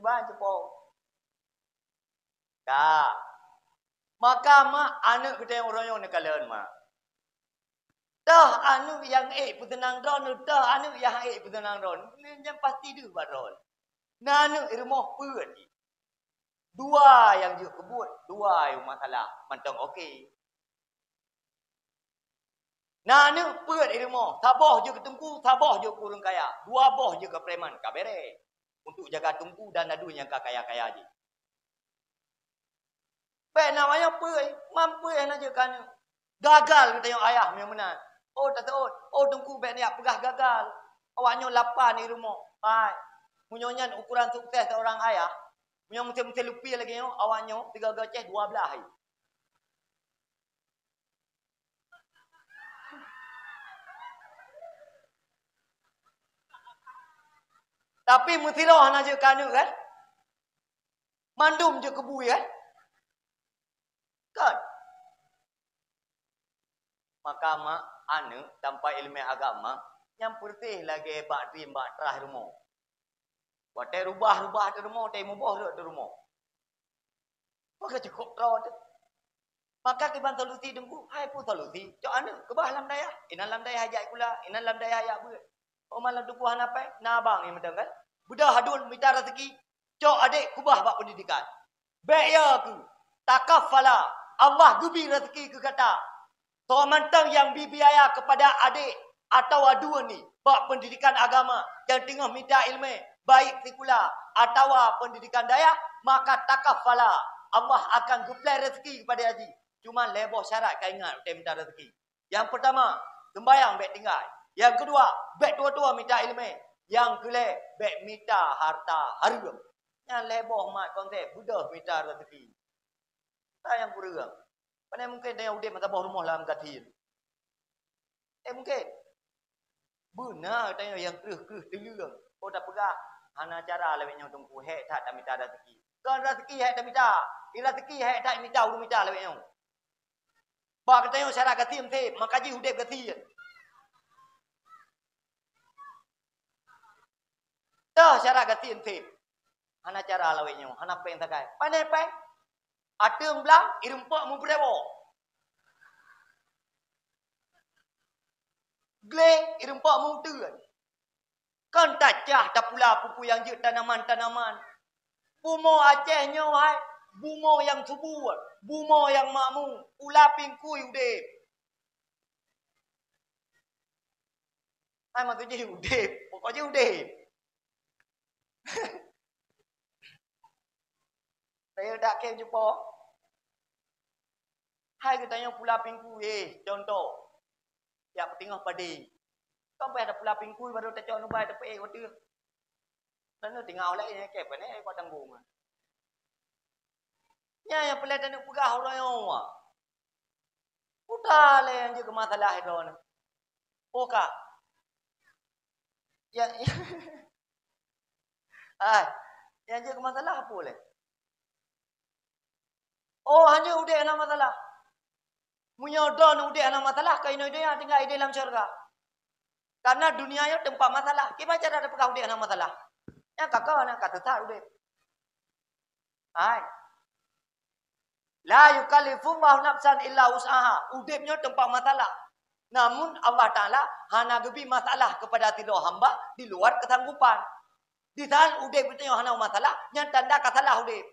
Iban cepo. Ka. Maka mak anak kita yang orang yang nekalan mak. Dah anu yang petenang ron, dah anu yang petenang ron. Ini yang pasti dia buat ron. Nah anu irmoh pun. Dua yang dia kebut, dua yang masalah. Mantang okey. Nah anu pun irmoh. Tabah je ke tungku, tabah je ke orang kaya. Dua boh je ke preman, kabere. Untuk jaga tungku dan adu yang kaya-kaya je. Baik namanya puy, mampu yang aja kan. Gagal kita yang ayah yang menang. Oh tak tahu. Oh tungku baik ni pegah gagal. Awaknya 8 di rumah. Baik. Munyonya ukuran sukses seorang ayah. Munyo mesti lupi lagi yo awaknya 3 goceh 12 hari. Tapi mesti roh aja kan kan. Mandum je kebui kan. Kan? Maka mak anu tanpa ilmu agama yang putih lagi bak rim bak terah rumah. Watai rubah-rubah di rumah, watai mubah di rumah. Maka cukup terah tu. Maka kiban solusi dengku, hai pun solusi. Cok anu kebah lam daya. Inan lam daya hajat kula, inan lam daya hajat ber. Oh malam tu kuah napai? Na abang ni medang kan. Budak hadun minta rezeki. Cok adik kubah bak pendidikan. Baik ya aku. Takafala. Allah gubi rezeki ke kata. So mantang yang bibiaya kepada adik atau adua ni bak pendidikan agama yang tengah minta ilmu baik sekula atau pendidikan daya, maka takafala. Allah akan guplai rezeki kepada haji. Cuma leboh syarat kau ingat kita minta rezeki. Yang pertama, sembahyang baik tinggal. Yang kedua, baik tua-tua minta ilmu. Yang kedua, baik minta harta harga. Yang leboh mat konsep budak minta rezeki. Tak yang kurang. Mana mungkin dia udah mata bawah rumah dalam katil. Mungkin. Benar tanya yang kerih telurang. Oh tak pegah. Hana cara lewatnya tunggu hek tak minta rezeki. Kan rezeki hek tak minta. Rezeki hek tak minta urus minta lewatnya. Ba katanya syarat katil mesti makaji hudep katil. Dah syarat katil mesti. Hana cara lewatnya. Hana pen takai. Pandai pen. Atem belang, irempak memperdewa. Gle, irempak memperdewa. Kan tak cah, tak pula pupu yang je tanaman-tanaman. Bumo Acehnya, hai. Bumo yang subur. Bumo yang makmur. Ula pingkui udip. Hai, maksudnya udip. Pokoknya udip. Saya tak kira jumpa. Hai katanya pula pingku contoh. Yang tengah padi. Kau bayar ada pula pingku baru tak cakap nubai tapi waktu. Dan tu tinggal oleh ini ke apa ni kau tanggung. Ya yang pelat nak pegah orang yang awak. Udah le yang juga masalah itu. Oka. Ya. Yang juga masalah apa le? Oh hanya udah ada masalah. Munyodon udah ada masalah kau ini dia tinggal di dalam syurga. Karena dunia itu tempat masalah. Kita cara ada pegawai udah ada masalah. Yang kakak anak kata tak udah. Hai. La yukallifullahu nafsan illa wus'aha. Udipnya tempat masalah. Namun Allah Ta'ala hana gebi masalah kepada tidur hamba di luar kesanggupan. Di sana udip itu yang hana masalah, yang tanda kasalah udip.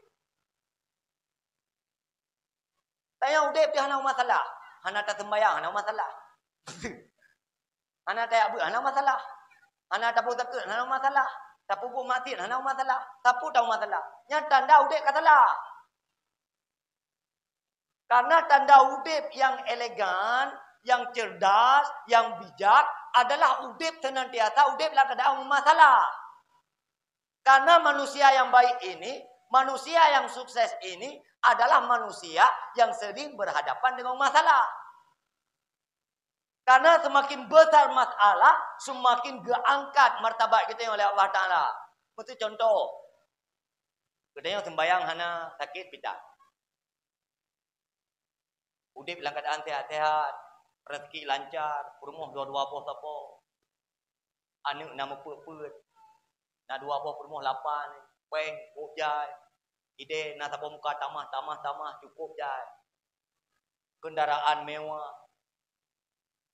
Tanya udip dia hana masalah. Hana tak sembahyang, hana masalah. Hana tak abut, hana masalah. Hana tak pun takut, hana masalah. Tak pun mati, hana masalah. Tak pun tahu masalah. Yang tanda udip kasalah. Karena tanda udip yang elegan, yang cerdas, yang bijak adalah udip senantiasa udip dalam keadaan masalah. Karena manusia yang baik ini, manusia yang sukses ini adalah manusia yang sering berhadapan dengan masalah. Karena semakin besar masalah, semakin diangkat martabat kita oleh Allah Ta'ala. Itu contoh. Katanya sembahyang hana sakit pitak. Udip dalam keadaan sehat-sehat, rezeki lancar, rumah dua-dua apa siapa. Anak nama put-put. Nak dua apa rumah 8. peng cukup jai. Ide nak tapau muka tamah cukup jai. Kendaraan mewah.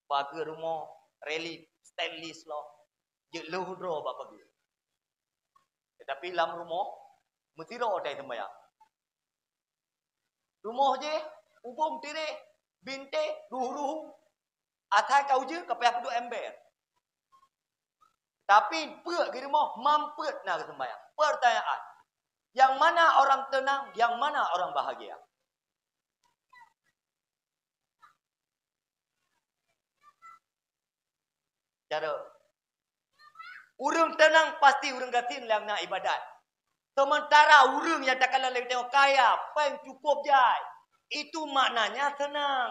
Pagar rumah relief stainless lah. Je luhudro ba pagar. Tetapi dalam rumah mesti ro dai sembahyang. Rumah je ubung tire binte ruhu-ruhu. Atai kau je kapaya duduk ember. Tapi puak di rumah mampet nak sembahyang. Pertanyaan. Yang mana orang tenang, yang mana orang bahagia? Cara. Urang tenang pasti urang gatin lang nak ibadat. Sementara urang yang tak kalah lagi tengok kaya, peng cukup jai. Itu maknanya tenang.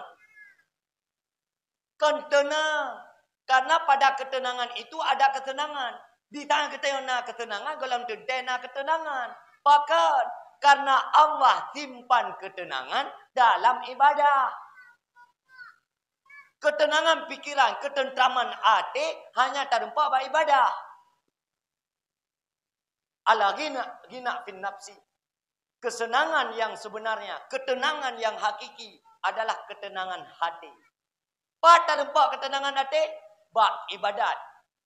Kan tenang. Karena pada ketenangan itu ada ketenangan. Di tangan kita yang nak ketenangan, dalam tentena ketenangan. Bahkan karena Allah simpan ketenangan dalam ibadah. Ketenangan pikiran, ketentraman hati hanya terdapat pada ibadah. Ala gina fin nafsi. Kesenangan yang sebenarnya, ketenangan yang hakiki adalah ketenangan hati. Pada tempat ketenangan hati, bak ibadat.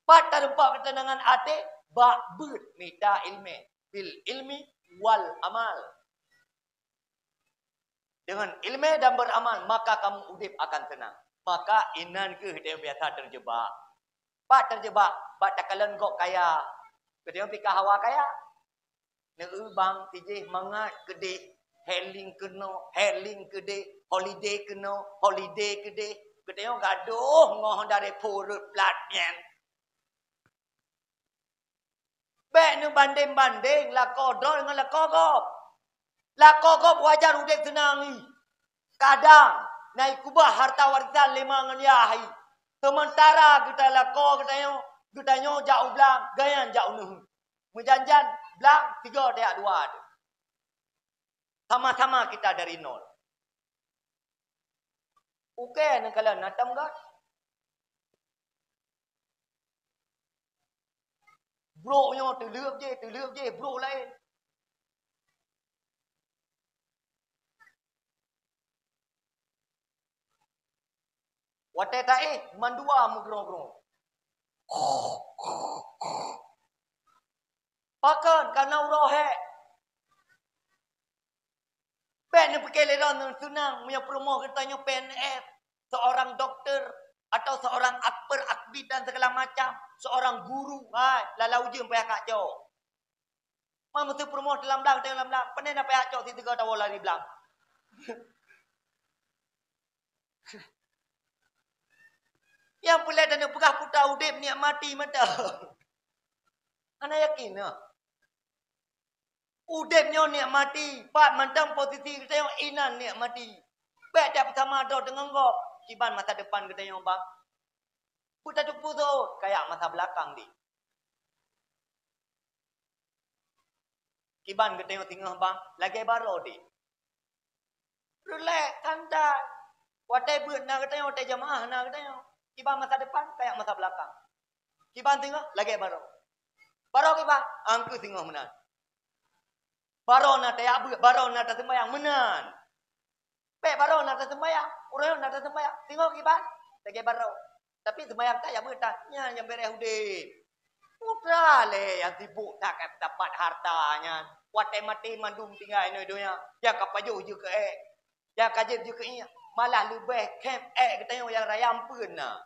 Pada tempat ketenangan hati, bak ber mita ilmi. Bil ilmi wal amal. Dengan ilmu dan beramal, maka kamu udip akan tenang. Maka inan ke dia biasa terjebak. Pak terjebak, pak takalan kok kaya. Ketika pika hawa kaya. Neubang tijih mangat gede. Heling keno, heling gede. Holiday keno, holiday gede. Ketika gaduh ngoh dari purut platnya. Bek nu banding-banding lakodol dengan lakogop. Lakogop wajar udek tenangi. Kadang naik kubah harta warisan 5 ngeliahi. Sementara kita lako kita nyo jauh belang, gayan jauh nuh. Menjanjan belang 3 dia 2 ada. Sama-sama kita dari nol. Oke, nak kalian natam gak? Bro nyo terliup je, bro lain. Watai tae mandua mugrong-grong. Pakan karena urohe. Pen yang pakai leron tunang punya promo katanya PNS, seorang dokter atau seorang akper akbid dan segala macam, seorang guru, lalau je payah kacau. Mam mesti promo dalam belang, penen apa kacau si 3 tahun lari belang. Yang pula dan pegah putar udip niat mati mata. Ana yakin ah. Udipnya niat mati, pat mantang posisi kita yang inan niat mati. Baik dah pertama dah dengan kau, kiban masa depan kita yang bang. Putar cupu tu kayak masa belakang di. Kiban kita yang tinggal bang, lagi baru di. Relax, santai. Watai buat nak kita yang watai jamaah nak kita yang. Kiban masa depan kayak masa belakang. Kiban tinggal lagi baru. Baru kiban, angku tinggal menan. Baru nak tayak, baru nak sembahyang menan. Pek baru nak sembahyang, orang nak sembahyang. Tinggal kiban, lagi baru. Tapi sembahyang tak ya bertanya yang beres udip. Putra le yang sibuk tak dapat hartanya. Watai mati mandum tinggal ini dunia. Yang kapaju juga yang kajet juga ini. Malah lebih camp kita yang rayam pun nah.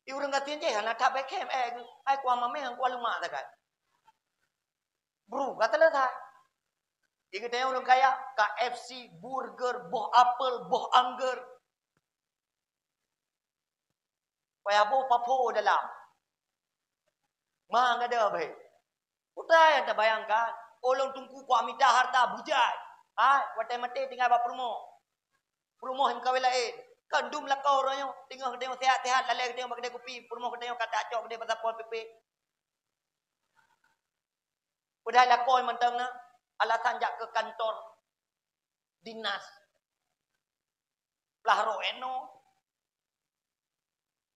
Iurang katin je nak tak camp ai kuah mame yang kuah lumak tak. Bro, kata lah. Kita yang orang kaya KFC, burger, boh apel, boh anggur. Payah boh papo dalam. Mang ada baik. Udah yang tak bayangkan. Orang tunggu kuah minta harta bujai. Watai mati tinggal apa promo. Promo yang kawin lain. Kandum lah kau orang yang tinggal kedai sehat-sehat. Lalai kedai kedai kopi. Promo kedai kata acok kedai pasal pol PP. Udah lah kau yang mentang na. Alasan jak ke kantor dinas. Pelaharo eno.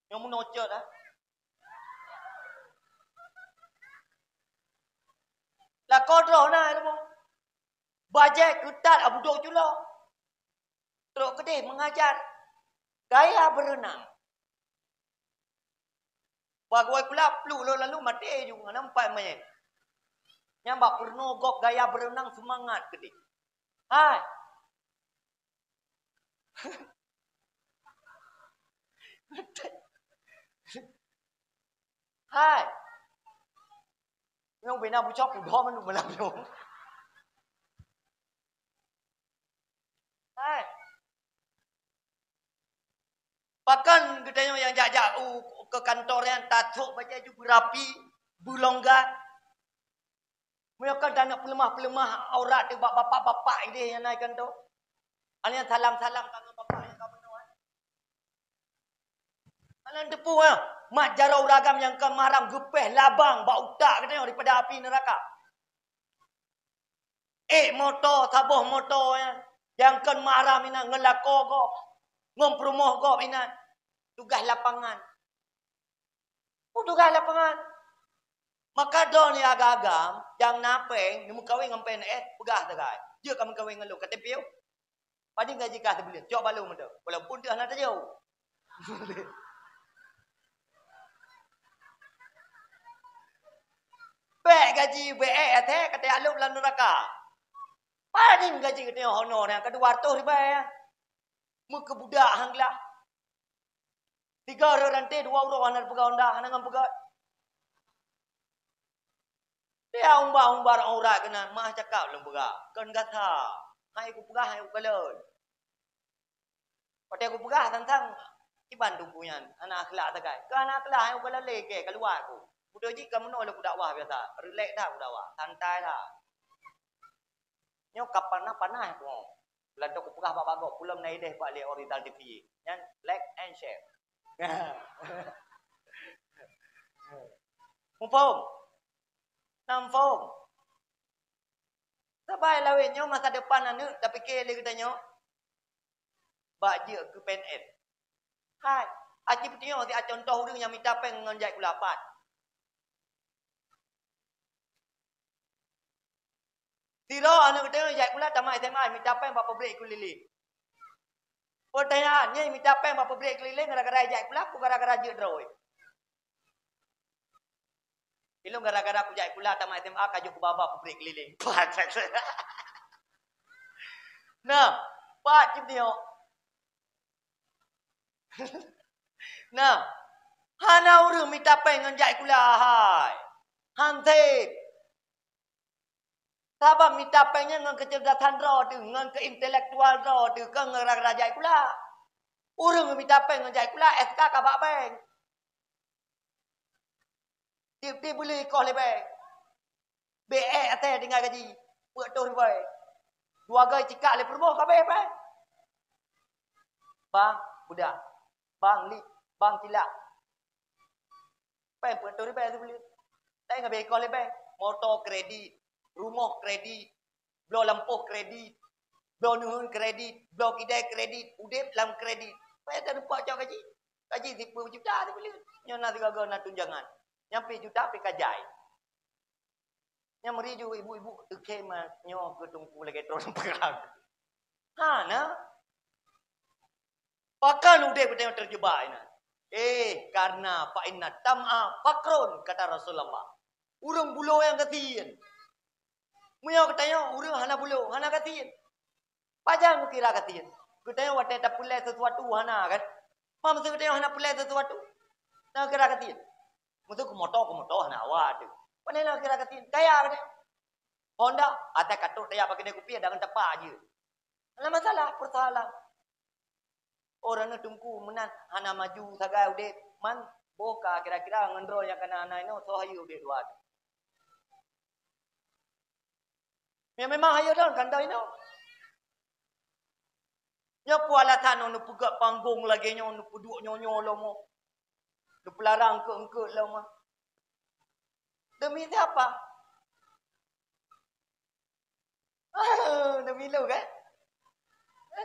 Yang menocot lah. Lah kodroh na ilmu. Bajai ketat abudok jula. Teruk kedih mengajar gaya berenang. Bagoi pula flu lalu mati juga nampak main. Nyambak pernah gop gaya berenang semangat kedih. Hai. Hai. Yang bina bucok udah man malam tu. Hai. Bahkan katanya yang jajak ke kantor yang tatuk baca juga rapi, bulongga. Mereka dah nak pelemah-pelemah aurat tu bapak-bapak ini yang naikkan tu. Ada yang salam-salam dengan bapak yang kamu tahu. Ada yang tepu mak jarau ragam yang kemarang gepeh labang bau utak katanya daripada api neraka. Motor, sabuh motor yang kan marah mina ngelako go. Ngompromoh go mina tugas lapangan. Tugas lapangan. Maka do ni agak-agam yang napeng ni mukawin dengan PNS pegah tegai. Dia kamu kawin dengan lu kata piu. Padi gaji kah sebelum. Cok balu mendo. Walaupun dia nak jauh. Bek gaji BE kata aluk lan neraka. Padi gaji kata honor yang kedua tu riba. Muka budak hanglah. 3 orang nanti 2 orang anak pegawai anda hanangan pegawai. Dia umbar orang kena mah cakap belum pegawai. Kan kata, hai aku pegawai hai aku galon. Pada aku pegawai tentang iban tubuhnya anak akhlak tegai. Kan anak akhlak hai aku galon leke keluar aku. Budak ji kamu nak budak wah biasa. Relax dah budak wah, santai dah. Nyok kapan panah aku. Bulan tu aku pegawai bapak pulang naik deh balik Oriental TV. Yang like and share. Mumpung. Nampung. Sabai lawinnya masa depan anak dah fikir lagi katanya. Bak je ke PNS. Hai, aji petinya si contoh orang yang minta peng dengan jai kulapat. Tiro anak katanya jai kula tamat SMA minta peng bapa break keliling. Pertanyaannya minta peng bapa break keliling gara-gara jai kula aku gara-gara je droi. Ilung gara-gara aku jai kula tamat SMA kaju ke baba aku break keliling. Nah, Pak Ciptio. Nah, hana urang minta peng dengan jai kula hai. Hantip. Sabab minta pengnya dengan kecerdasan roh tu, dengan keintelektual roh tu, ke gara-gara jai kula. Urang minta peng dengan jai kula SK kabak peng. Tip-tip boleh kau lebih. BE atas tinggal gaji. Buat tu lebih. 2 gaji cikak le promo kabeh peng. Bang, budak. Bang lip, bang kilap. Peng buat tu lebih tu boleh. Tak ingat BE kau lebih. Motor kredit, rumah kredit, blo lampu kredit, blo nuhun kredit, blo kidai kredit, udip lam kredit. Payah tak lupa cak gaji. Gaji 10 juta tu boleh. Nyona 3 gona tunjangan. Nyampe juta pergi kajai. Yang meriju ibu-ibu kema nyo ke tungku lagi terus perang. Ha na. Pakan udah kita terjebak ini. Karena fa inna tam'a fakrun kata Rasulullah. Urang bulo yang katian. Muya katanya urang hana bulo, hana katian. Pajang kira katian. Katanya wate tak pulai sesuatu hana kan. Mam katanya hana pulai sesuatu. Nah kira katian. Mutu ku motor hana awak tu. Panela kira katin kaya kan. Honda ada katuk dia pakai dia kopi dengan tepak aje. Ada masalah persoalan. Orang nak tunggu menan hana maju sagai udet man boka kira-kira ngendrol yang kena anak ini so hayu udet dua. Ya memang hayu dah kanda ini. Nya pualatan nu pegak panggung lagi nya nu duduk nyonyo lo mo. Nu pelarang ke lo mo. Demi siapa? Demi lu kan?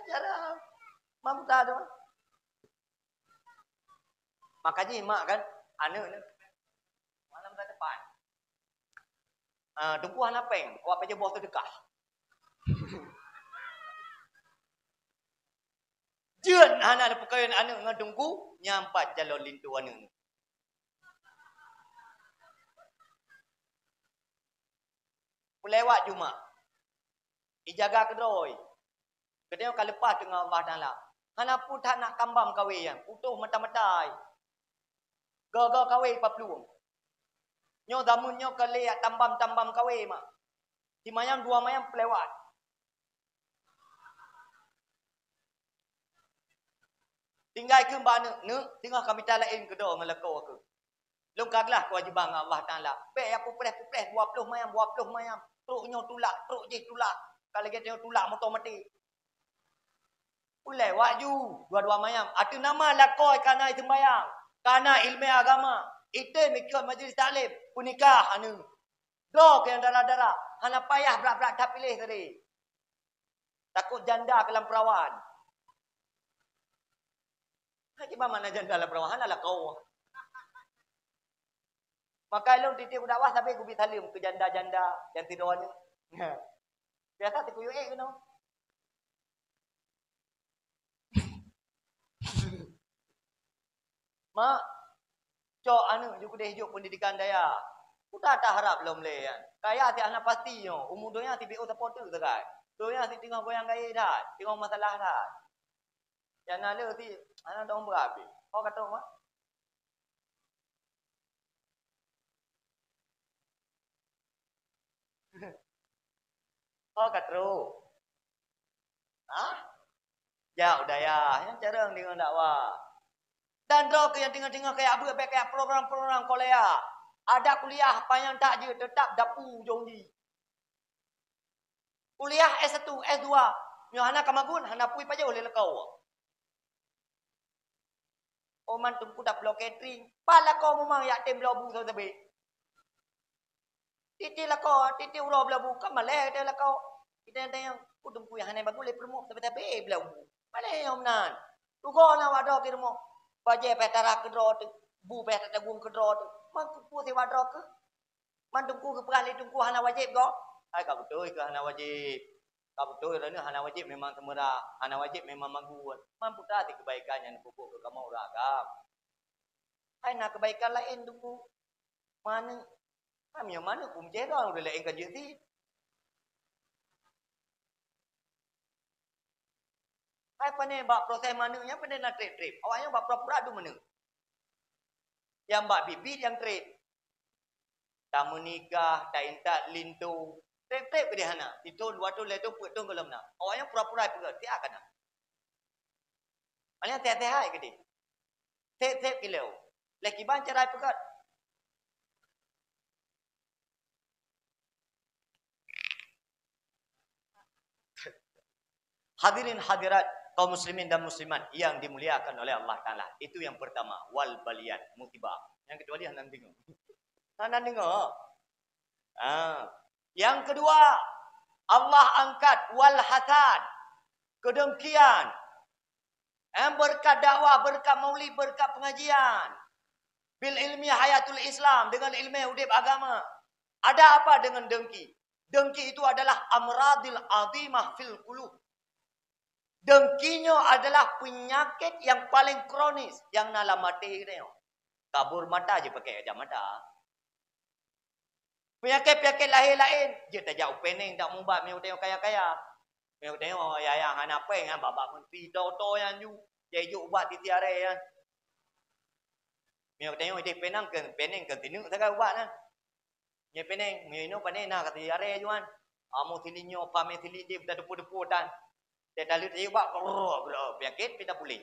Cara mamta tu. Makanya mak kan, anak ni malam dah depan. Tunggu hana peng. Kau apa je bos sedekah. Jeun hana pekawin anu ngadungku nyampat jalur lintu anu. Lewat Jumat. Ijaga kedoi. Kedai kau lepas dengan Allah Ta'ala. Hana pun tak nak kambam kawin yang. Utuh mata-matai. Gagal kawin papluang. Nyo damun nyo kaliat tambam-tambam kawin mak. Di mayam dua mayam pelewat. Tinggal ke mana? Tinggal kami tak lain kedua ngelakau aku. Lengkaglah kewajiban Allah Ta'ala. Pek apa pulih-pulih 20 mayam. Truknya tulak, truk je tulak. Kalau kita tulak motor mati. Pulih waju dua-dua mayam. Ada nama lakoi karena sembahyang. Karena ilmu agama. Itu mikir majlis taklim. Punikah anu. Dok yang darah-darah. Hana payah berat-berat tak pilih tadi. Takut janda kelam perawan. Haji mana janda dalam perawan? Hana lah kau. Maka elok titik dakwah sampai gubi salim ke janda-janda yang tidur ni. Biasa tiku yuk kena. Mak, cok anu juga deh hidup pendidikan daya. Udah tak harap belum le kan. Kaya ti anak pasti yo. Umur donya ti BO terpotu tegai. Donya ti tengah goyang gaya dah. Tengok masalah dah. Yang nala ti anak dong berapi. Kau kata mak? Oh katru. Ya udah ya, yang jarang dengan dakwah. Dan roh yang tinggal-tinggal kayak apa kayak program-program Korea. Ada kuliah apa yang tak je tetap dapu jongji. Kuliah S1, S2. Nyo hana kamagun, hana pui paja oleh lekau. Oman tungku tak blok catering. Pala kau memang ya tem blobu so tabe. Titi lah kau, titi uro blobu kamale te lah kau. Kita ada yang kudung pui hana bagu le promo tabe blobu. Male yang nan. Tu kau na wado ke mo. Baje petara kedro tu. Bu petara gung kedro tu. Man tungku se wado ke. Man tungku ke perali tungku hana wajib go. Hai kau betul ke hana wajib. Kau betul kerana hana wajib memang semera. Hana wajib memang mangguan. Man putra ti kebaikan yang pupuk ke kamu ragam. Hai nak kebaikan lain tungku. Mana? Kami yang mana pun jera udah lain kerja ti. Hai pandai bak proses mana yang pandai nak trip. Awaknya bak pura-pura adu mana? Yang bak bibit yang trip. Tak menikah, tak intak lintu. Trip ke dia hana. Itu dua tu letu putung kalau nak. Awaknya pura-pura pegang. Tiak kena. Maknanya tiap-tiap ke dia. Tiap-tiap kilau. Lagi ban cara pegang. Hadirin hadirat kaum muslimin dan muslimat yang dimuliakan oleh Allah Ta'ala. Itu yang pertama. Wal baliyat. Musibah. Yang kedua dia hana dengar. Hana dengar. Yang kedua. Allah angkat wal hasad. Kedengkian. Berkat dakwah, berkat maulid, berkat pengajian. Bil ilmi hayatul Islam. Dengan ilmu udip agama. Ada apa dengan dengki? Dengki itu adalah amradil azimah fil qulub. Dengkinya adalah penyakit yang paling kronis. Yang nala mati ni. Kabur mata je pakai aja mata. Penyakit-penyakit lain-lain. Dia tak jauh pening, tak mubah. Mereka tengok kaya-kaya. Mereka tengok yang anak peng. Bapak menteri, tau-tau yang you. Dia juk ubat di tiara ya. Mereka tengok dia pening ke tinuk sangat ubat kan. Dia pening. Mereka pening nak kata tiara juan. Amu silinyo, pame silin dia dah depu-depu dan. Dia dah lihat dia buat penyakit kita pulih.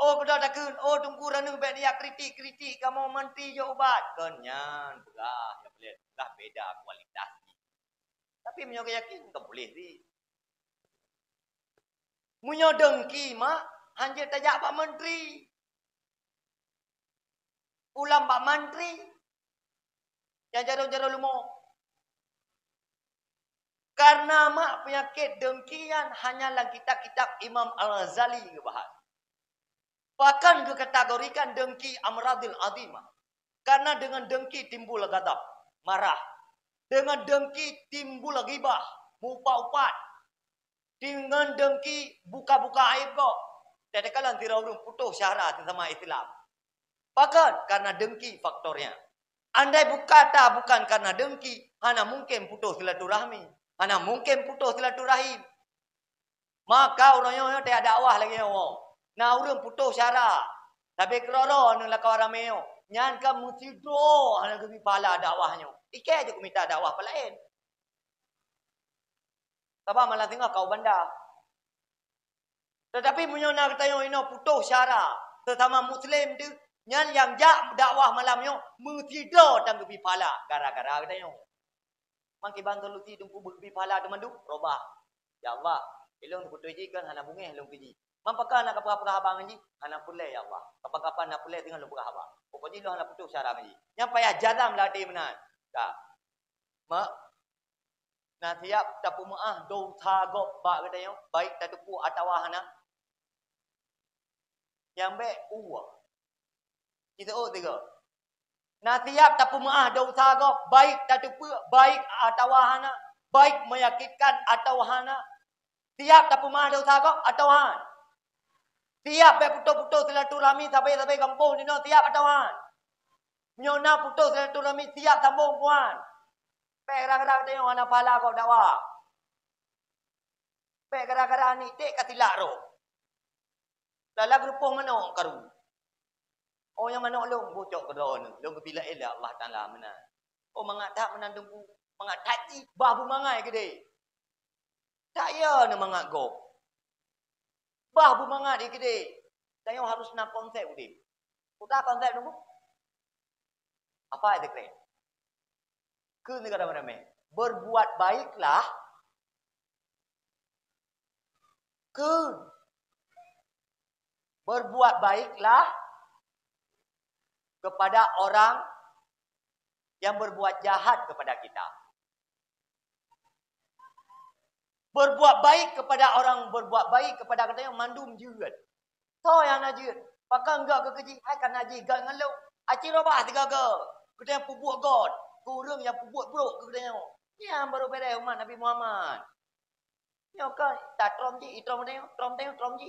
Oh betul tak kun. Oh tunggu ranu baik dia kritik kamu menteri je ubat. Kenyan begah ya boleh. Begah beda kualitas. Tapi menyoga yakin tak boleh ni. Munyo dengki mak hanya tajak pak menteri. Ulam pak menteri. Yang jaro-jaro lumo. Karena mak penyakit dengkian hanyalah kitab-kitab Imam Al-Ghazali ke bahas. Bahkan dikategorikan dengki amradil azimah. Karena dengan dengki timbul ghadab, marah. Dengan dengki timbul ghibah, mupa-upat. Dengan dengki buka-buka aib kok. Dadakala tira urung putus syarat sama Islam. Bahkan karena dengki faktornya. Andai bukan karena dengki, hana mungkin putus silaturahmi. Hana mungkin putus silaturahim. Maka orang-orang tak dakwah lagi orang. Nah urang putus syarat. Tapi kerana nak lakau ramai. Nyan kamu tidur hana kebi pala dakwahnya. Ikai je ku minta dakwah pelain. Sebab malah tengok kau bandar. Tetapi punya nak kata yang ini putus syarat. Sesama Muslim tu. Nyan yang jak dakwah malam yo mutido tang kebi pala gara-gara kata yo. Mangki bantu luti tungku kebi pala teman tu robah. Ya Allah, ilung putus ji kan hana bungeh long kiji. Mampaka nak apa-apa abang ji hana pulai ya Allah. Kapan-kapan nak pulai tinggal lu berhabang. Pokoknya lu hana putus syarat ji. Yang payah jadam latih menan. Tak. Mak na tiap tapu maah do thagop ba kata yo baik tatupu atawa hana. Yang be uwa. Kita tiga. Nah tiap tapu maah dosa go baik tatupu baik atau hana baik meyakinkan atau hana tiap tapu maah dosa go atau han tiap be putus-putus silaturahmi sampai kampung dino tiap atau han nyona putus silaturahmi tiap sambung puan pe gara-gara tengok hana pala kau dakwah pe gara-gara ni tek katilak ro dalam grupong mana karu. Oh yang mana long bocok ke daun long kepila elak Allah Taala mana. Oh mangat menandung mangat haji babu mangai ke deh. Tak ya na mangat go. Babu mangat ke deh. Saya harus nak konsep udip. Udah konsep dulu. Apa itu keren? Ke negara mana me? Berbuat baiklah. Ke berbuat baiklah kepada orang yang berbuat jahat kepada kita. Berbuat baik kepada orang berbuat baik kepada kita yang mandum jeut. So yang najir, pakai enggak ke keji, hai kan najir gak ngalau. Aci robah tiga ke. Kita yang pupuk God, kurang yang pupuk buruk ke kita yang. Yang baru beres umat Nabi Muhammad. Yo kan tak trom ji, trom ji.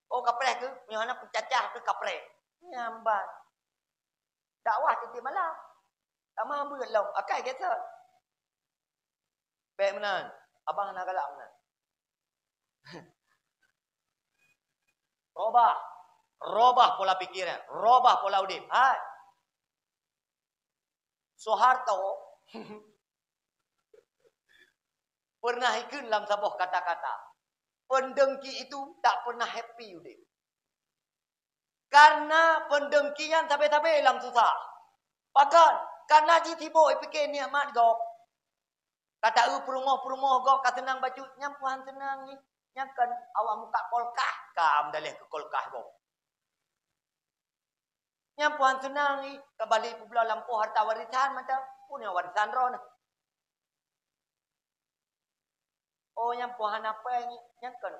Oh kapreh ke, yang anak pencacah ke kapreh. Nyambat. Dakwah tiap malam. Tak mampu long. Akai kata. Baik menan. Abang nak galak menan. Robah pola pikiran. Robah pola udip. Hai. Soeharto. Pernah ikut dalam sebuah kata-kata. Pendengki itu tak pernah happy udip. Karena pendengkian tabe-tabe dalam susah. Bahkan, karena ji tiba fikir niat gok. Kata perumoh gok, kata tenang baju, nyampuan tenang ni. Nyamkan awak muka kolkah, kam dalih ke kolkah gok. Nyampuan tenang ni, kembali pula lampu harta warisan macam punya warisan ron. Oh, nyampuan apa ni? Nyamkan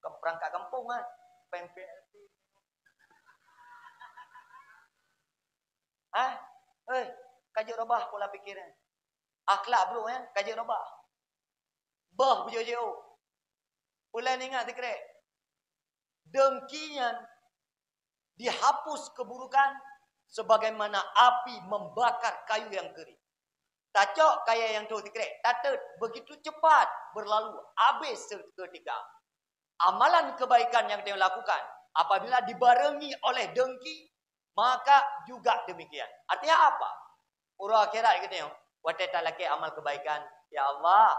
ke perangkat kampung kan. Pempek. Kaji robah pola pikiran. Akhlak bro ya, kaji robah. Bah bujo-jo. Pula ni ingat dikrek. Dengkian dihapus keburukan sebagaimana api membakar kayu yang kering. Tacok kaya yang tu dikrek. Tatet begitu cepat berlalu habis seketika. Amalan kebaikan yang dia lakukan apabila dibarengi oleh dengki maka juga demikian. Artinya apa? Urang akhirat kita tengok. Wateta laki amal kebaikan. Ya Allah.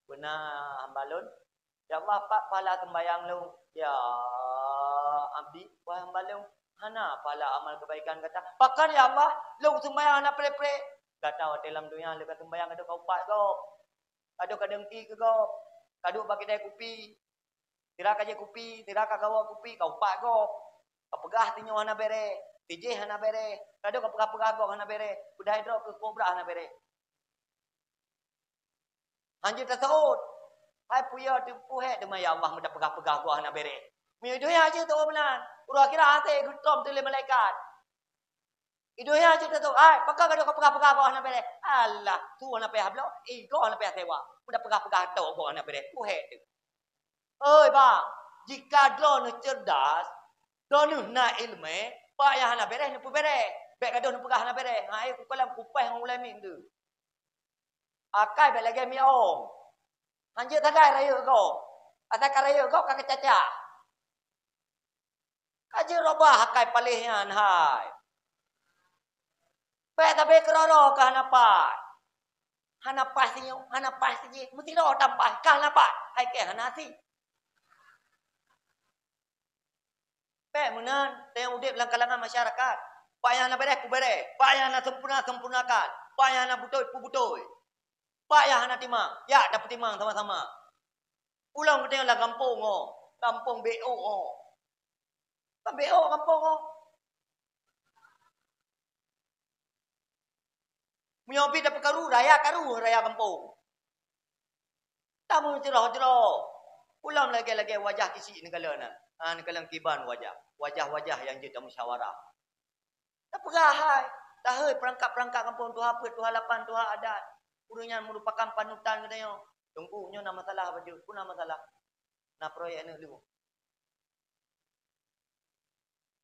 Benar hambalun. Ya Allah pak pala sembayang lu. Ya abdi wah hambalun. Hana pala amal kebaikan kata. Pakan ya Allah. Lu sembayang anak pre-pre. Kata dalam dunia lu kata sembayang ada kau pak kau. Ada kadengki ke kau. Kadu bagi dia kopi. Tira kaje kopi. Tira kagawa kopi. Kau pak kau. Kau pegah tinyo hana bere. Tijih hana bere. Kado kapag hana bere. Udah hidro ke kobra hana bere. Hanjir tasaud. Hai puya tu puhe dema ya Allah mudah pegah-pegah gua hana bere. Mi duya aja tu benar. Urang kira hati gutom tu le malaikat. Idoya cerita tu, ai, pakak kau pegah-pegah kau nak bere. Alah, tu nak payah belok. Kau nak payah sewa. Udah pegah-pegah tok kau nak bere. Ku hek tu. Oi bang, jika drone cerdas, drone nak ilmu, pak yang nak bere, nak bere. Bek gaduh nak pegah nak bere. Ha, ku kalam kupai hang ulai min tu. Akai bek lagi mi ong. Anjir tagai raya kau. Atak raya kau kak caca. Kaji robah akai palihan hai. Pek tapi keroro kah napai. Hanapai sinyo, hanapai sinyo. Mesti ro tampai kah napai. Hai ke hanasi. Pek menan teng udip dalam kalangan masyarakat. Payah nak bere ku bere. Payah nak sempurnakan. Payah nak butoi. Payah nak timang. Ya dapat timang sama-sama. Pulang ke tengah kampung oh. Kampung BO oh. Kan BO kampung oh. Menyobi dapat karu raya kampung. Tamu cerah. Pulang lagi wajah kisi negala na. Negala kiban wajah. Wajah-wajah yang jadi musyawarah. Tak pegahai. Dah hei perangkat-perangkat kampung tuha apa, tuha lapan, tuha adat. Urunyan merupakan panutan katanya. Tunggu nyo nak masalah baju, pun nak masalah. Nak proyek ni dulu.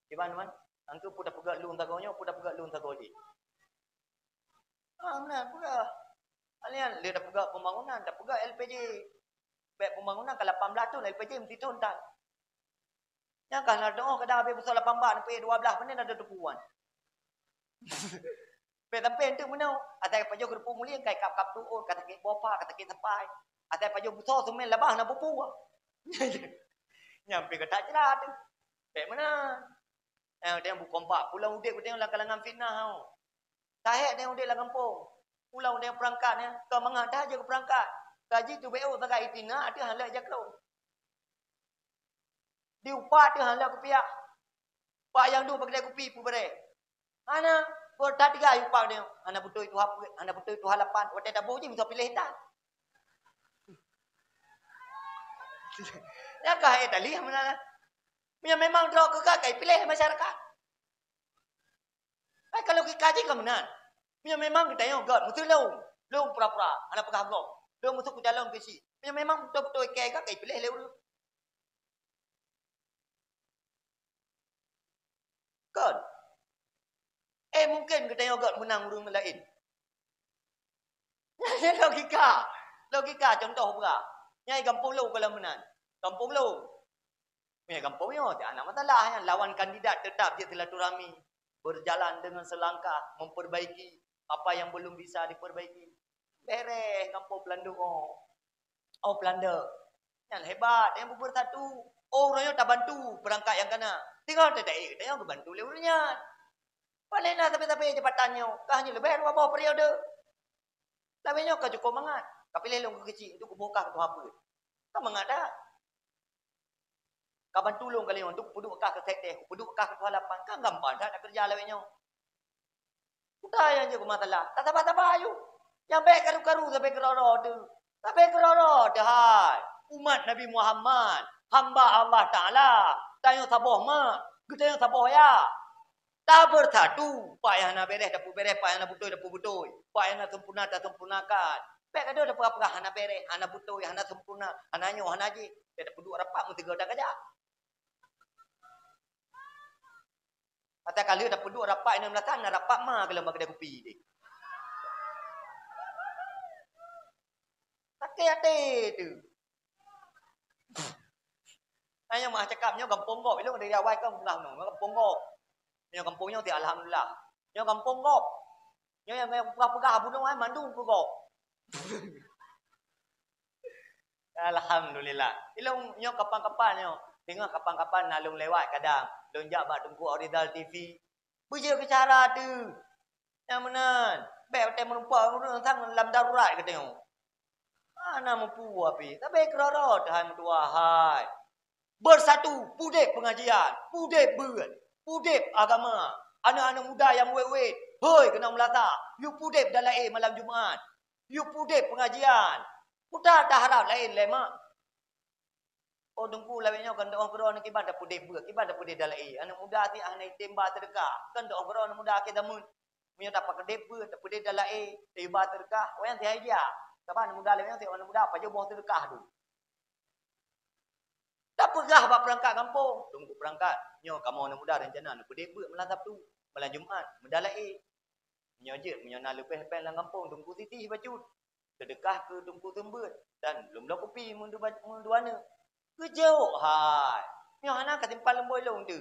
Kiban man, angku pun dah pegat lu tagonyo, pun dah pegat lu tagodi. Mana pula? Alian dia dah pegang pembangunan, dah pegang LPJ. Baik pembangunan ke 18 tahun LPJ mesti tuntas. Yang kan ada kadang habis besar 18 sampai 12 menit ada tupuan. Baik tempen tu mana? Atai pajo grup mulia kai kap tu kata ke bopa kata ke tepai. Atai pajo besar semen labah nak bupu. Nyampe ke tak jelas tu. Baik mana? Dia buku kompak pulang udik ku tengok kalangan fitnah hau. Tahek dia udik lah kampung. Pulau dia perangkat ni. Kau mengadah je ke perangkat. Gaji tu BO tak itina. Dia halak je kau. Diupat dia halak ke pihak. Pak yang dulu pakai kopi pun beri. Ana. Berdat tiga upak dia. Ana betul itu apa. Ana betul itu halapan. Wadah dah boleh bisa pilih tak. Ya kah tak lihat mana. Memang draw ke kakai pilih masyarakat. Kalau kita kaji ke mana? Memang kita yang god, mesti long pura-pura, anak pegah gok. Long mesti ku jalan ke si. Memang betul-betul kai pilih leu. God. Mungkin kita yang god menang urung lain. Logika contoh pula. Nyai kampung lu kalau menang. Kampung lu. Punya kampung yo, tak ada masalah yang lawan kandidat tetap dia silaturahmi. Berjalan dengan selangkah memperbaiki apa yang belum bisa diperbaiki. Beres kampung Pelandu oh Pelanda. Yang hebat, yang bersatu. Oh orangnya tak bantu perangkat yang kena. Tinggal tak kita yang bantu le urangnya. Paling nak tapi jabatannya, kahnya lebih dua bawah periode. Labihnya kau cukup mangat. Kau pilih long kecil untuk buka tu apa. Kau mangat dah. Kau bantu long kali untuk puduk kah ke sekte, puduk kah ke halapan. Kau gampang dah nak kerja labihnya. Udah yang je masalah. Tak sabar ayu. Yang baik karu-karu sampai keroro tu. Sampai keroro dah. Umat Nabi Muhammad, hamba Allah Taala. Tanya sabar mak, kita yang sabar ya. Tak bersatu. Pak yang nak beres, dapat beres. Pak yang nak betul. Pak yang nak sempurna, tak sempurnakan. Baik ada perah-perah, nak beres, nak betul, nak sempurna, nak nyoh, nak je. Dia dapat duduk rapat, mesti dah kerja. Atau kalau dia dapat duduk rapat, ini melakukan, nak rapat mah kalau kedai kopi dia. Hati-hati tu. Saya mah cakapnya kampung kau. Bila dari awal kan pulang no, kampung kau. Yang kampungnya ti alhamdulillah. Yang kampung kau. Yang pegah bunuh ai mandu kau. Alhamdulillah. Ilung nyo kapan-kapan nyo. Tengok kapan-kapan nalung lewat kadang. Lonjak bak tunggu Orizal TV. Beje ke cara tu. Yang menan. Baik hotel merupa urang sang dalam darurat ke tengok. Mana mampu api. Tapi kerara tahan tua hai. Bersatu pudek pengajian, pudek ber. Pudip agama. Anak-anak muda yang wet-wet. Hoi, kena melata. You pudip dalam malam Jumaat. You pudip pengajian. Kita dah harap lain lemak. Oh dengku lawenya kan doa geron kiban da pudih beuk, kiban da pudih dalai. Anak muda ti anak tembak terdekat. Kan doa geron muda kita mun. Punya dapat kedep beuk, da pudih dalai, tembak terdekat. Oyan ti dia. Kaban muda lawenya ti anak muda apa je boh terdekat tu. Tak pegah bak perangkat kampung. Tunggu perangkat. Nyo kamu anak muda rencana nak pudih beuk malam Sabtu, malam Jumaat, mendalai. Nyo je punya nak lebih pen lang kampung tunggu titi bacut. Sedekah ke tunggu tembut dan belum kopi mun duana. Kejauh hai. Nyo hana katimpan lemboi long tu.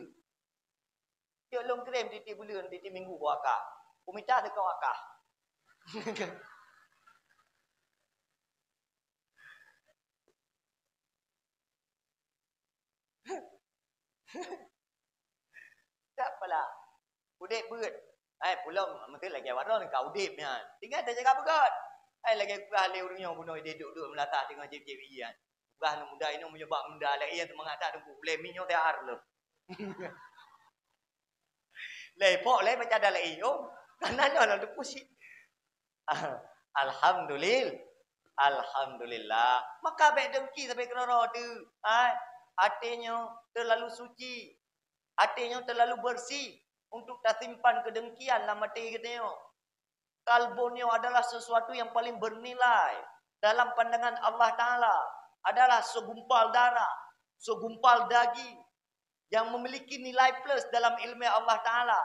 Dia long krem titi bulan titi minggu buaka. Kumita dekat waka. Tak apalah. Udip beut. Pulang mesti lagi waron kau udip nya. Tinggal dah jaga begat. Lagi ahli urang bunuh dia duduk melatah dengan jeb-jeb ian. Bah muda ini menyebab muda lagi yang semangat tak tunggu boleh minyo tiar lu. Lepok le macam dah lagi yo. Kanannya lah tu pusing. Alhamdulillah. Maka baik dengki sampai kerana tu. Hatinya terlalu suci. Hatinya terlalu bersih. Untuk tak simpan kedengkian dalam hati katanya. Kalbonnya adalah sesuatu yang paling bernilai. Dalam pandangan Allah Ta'ala. Adalah segumpal darah. Segumpal daging. Yang memiliki nilai plus dalam ilmu Allah Ta'ala.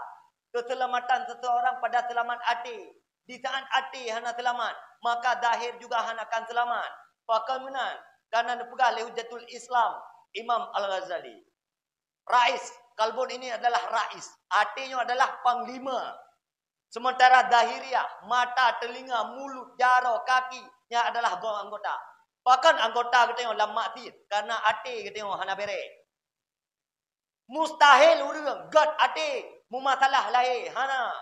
Keselamatan seseorang pada selamat hati. Di saat hati hana selamat. Maka zahir juga hana akan selamat. Pakal menan. Karena dipegah oleh Hujatul Islam. Imam Al-Ghazali. Rais. Kalbun ini adalah rais. Hatinya adalah panglima. Sementara zahiriah. Mata, telinga, mulut, jari, kaki. Yang adalah anggota. Bahkan anggota katanya dalam mati. Karena hati katanya hana bere. Mustahil urang. God hati. Mu masalah lahir. Hana.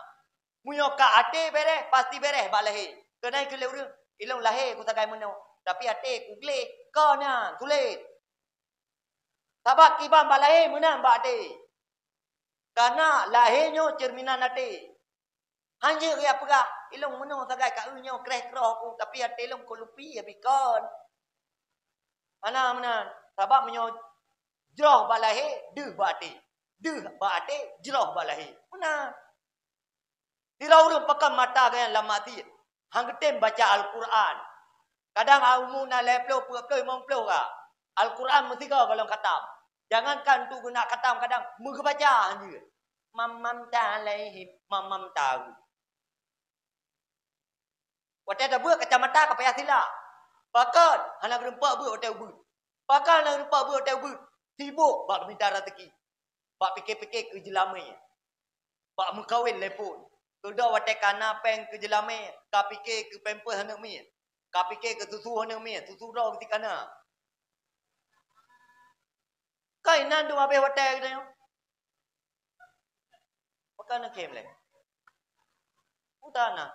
Munyoka hati bere. Pasti bere bak lahir. Kenai ke urang. Ilong lahir ku sagai menau. Tapi hati ku gelih. Kau nya sulit. Sabak kibam bak lahir menang bak hati. Karena lahirnya cerminan hati. Hanya dia pegah. Ilong menau sagai kat unyo kereh-kerah ku. Tapi hati ilong ku lupi habis kon. Mana. Sabak menyo jerah bak lahir. Deh bak hati. Deh bak hati. Jerah bak lahir. Mana? Tirau pakai mata kan dalam mati. Hang ketem baca Al-Quran. Kadang aumu na leplo puluh mong puluh ka. Al-Quran mesti kau kalau katam. Jangankan tu guna katam kadang muka baca je. Mamam ta'alaihi mamam tahu. Waktu ada buat kacamata ke payah sila. Bahkan anak rempak buat hotel but. Bahkan anak rempak buat hotel but. Sibuk bak minta rezeki. Bak fikir-fikir ke jelamai. Bak mengkawin lepon. Kedua watak kana peng ke jelamai. Ka fikir ke pamper anak mi. Ka fikir ke susu anak mi. Susu dah ke kana. Kainan tu habis watak kita yo. Bukan nak kem le. Utana.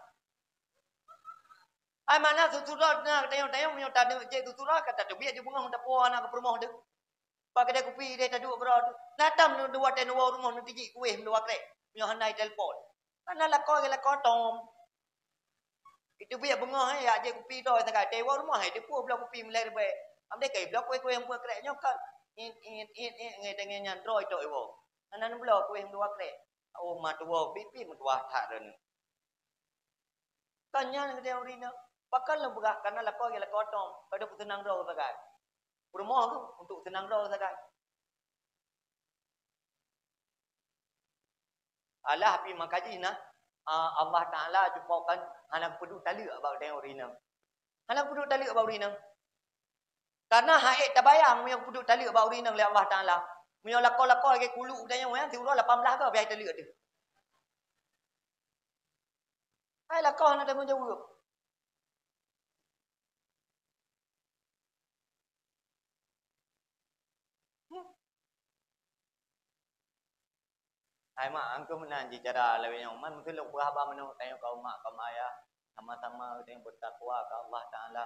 Ai mana susu dah nak tayong mi tak ada je susu dah kata tu biar je bunga hendak puan nak ke rumah dia. Pak kedai kopi dia tak duduk berada. Natam nu dua ten rumah nu tiji kuih melu akrek. Mi handai telefon. Mana lakon tom. Itu biar bunga ya je kopi dah sangat dewa rumah dia pu belah kopi melai baik. Amde kai belah kuih yang buat akrek nyokat. Ngai dengan nyandroi tok iwo. Anan belah kuih melu akrek. Oh matua pipi matua tak dan. Tanya ke dia urina. Pakal lu begah karena lakon tom. Pada tenang dah sangat. Rumah tu untuk tenang dah sangat. Allah api makaji na Allah Taala jupakan anak pedu tali abang tengok urina. Anak pedu tali abang urina. Karena haid tabayang yang pedu tali abang urina oleh Allah Taala. Munyo lakon ke kuluk tanya yang tiura 18 ke biar tali dia. Hai lakon ada menjawab. Hai mak angku menan cara lawanya uman mesti lu berapa menu tanya kau mak kau ayah sama-sama yang bertakwa ke Allah Taala.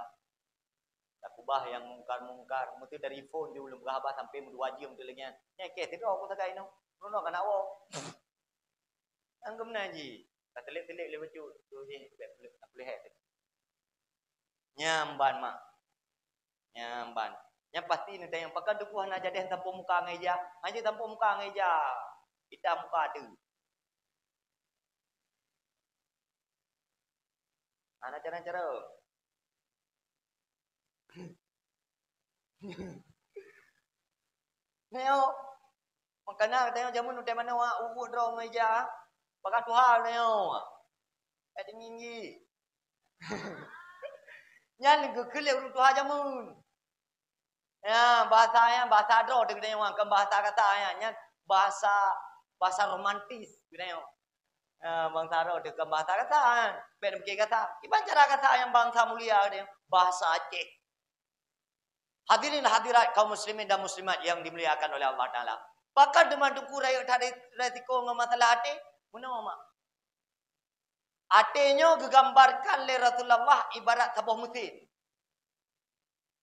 Tak ubah yang mungkar mesti dari phone dia belum berapa sampai 2 jam tu lagi. Nyekeh tidur aku sakai no. Rono kan awak. Angku menan ji. Tak telik-telik le baju tu ni tak boleh hat. Nyamban mak. Nyamban. Yang pasti ni tayang pakai dukuh nak jadi tanpa muka ngeja. Hanya tanpa muka ngeja. Kita muka tu. Ana cara-cara. Neo. Makana tayang jamun utai mana wa ubu draw ngeja. Pakai Tuhan neo. Ada minggi. Nyan ke kele urut Tuhan jamun. Ya, bahasa draw dengan yang ke bahasa kata ya, bahasa romantis gitu. Bangsa draw dengan bahasa kata, ben kata. Gimana cara kata yang bangsa mulia dia? Bahasa Aceh. Hadirin hadirat kaum muslimin dan muslimat yang dimuliakan oleh Allah Taala. Pakar deman duku rakyat tadi resiko ngamasalah ate, mana mak? Atenya digambarkan oleh Rasulullah ibarat sebuah mesin.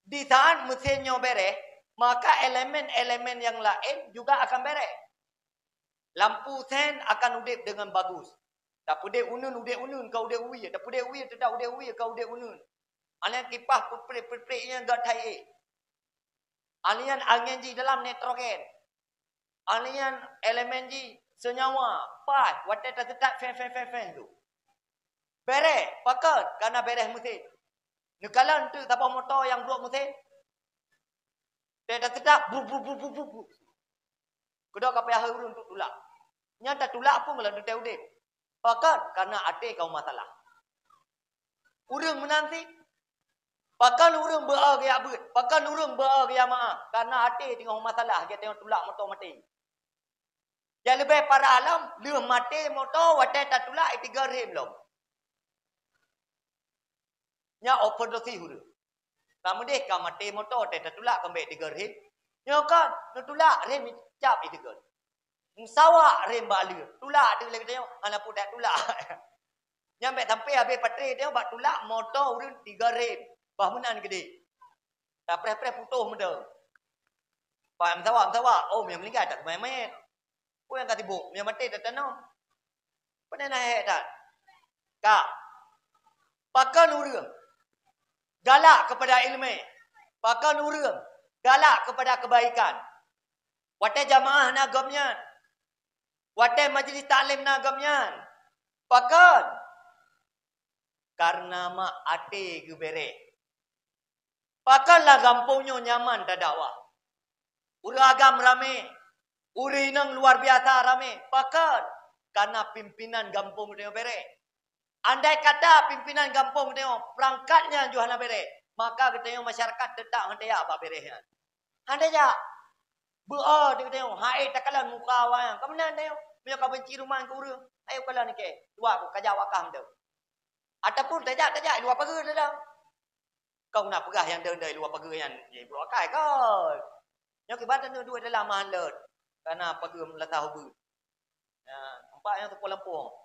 Di saat mesinnya beres, maka elemen-elemen yang lain juga akan beres. Lampu sen akan udip dengan bagus. Tak udip unun, kau udip uwi. Tak udip uwi, tak udip uwi, kau udip unun. Alian kipas perprik-perpriknya gak taik. Alian angin ji dalam nitrogen. Alian elemen ji senyawa. Pas, wadah tak tetap fan tu. Beres, pakat, karena beres mesin. Nekalan tu tapah motor yang buat mesin. Dia dah sedap bu. Kedua kau payah urun untuk tulak. Nyata tulak pun kalau dia udip. Pakat karena ada kau masalah. Urang menanti. Pakan urang beragaya abut. Pakan urang beragaya maaf. Karena ada tengok masalah. Dia tengok tulak motor mati. Yang lebih para alam. Dia mati motor. Wadah tak tulak. Itu 3 rem belum. Nya overdose huru. Kamu deh kamu mati motor teh tulak kembali 3 rem. Nya kan tulak rem cap itu kan. Sawak rem balir. Tulak dia lagi tengok anak pudak tulak. Nyampe sampai habis patri dia bak tulak motor urun 3 rem. Bah menan gede. Tak pre putuh muda. Pak sawak. Oh yang meninggal tak main-main. Oh yang kat tibuk, yang mati tak tanam. Pernah naik tak? Kak. Pakan urang. Galak kepada ilmu. Pakan urang. Galak kepada kebaikan. Watai jamaah nagamnya. Watai majlis taklim nagamnya. Pakan. Karena mak ate ke bere. Pakanlah gampungnya nyaman tak dakwah. Uragam rame. Urinang luar biasa rame. Pakan. Karena pimpinan gampung dia bere. Andai kata pimpinan kampung tengok perangkatnya Johana bere, maka kita tengok masyarakat tetap hendak apa berehnya. Handai ja. Bea dia tengok hai takalan muka awang. Kamu nan tengok punya kau benci rumah kau urang. Ayo kala ni ke. Tua aku kajak wakam tu. Ataupun tajak luar pagar dah. Kau nak pegah yang dendai luar pagar yang buat kai kau. Yang kibatan tu dua dalam mahalat. Karena pagar melatah hubu. Ya, nampak yang tu Lampung.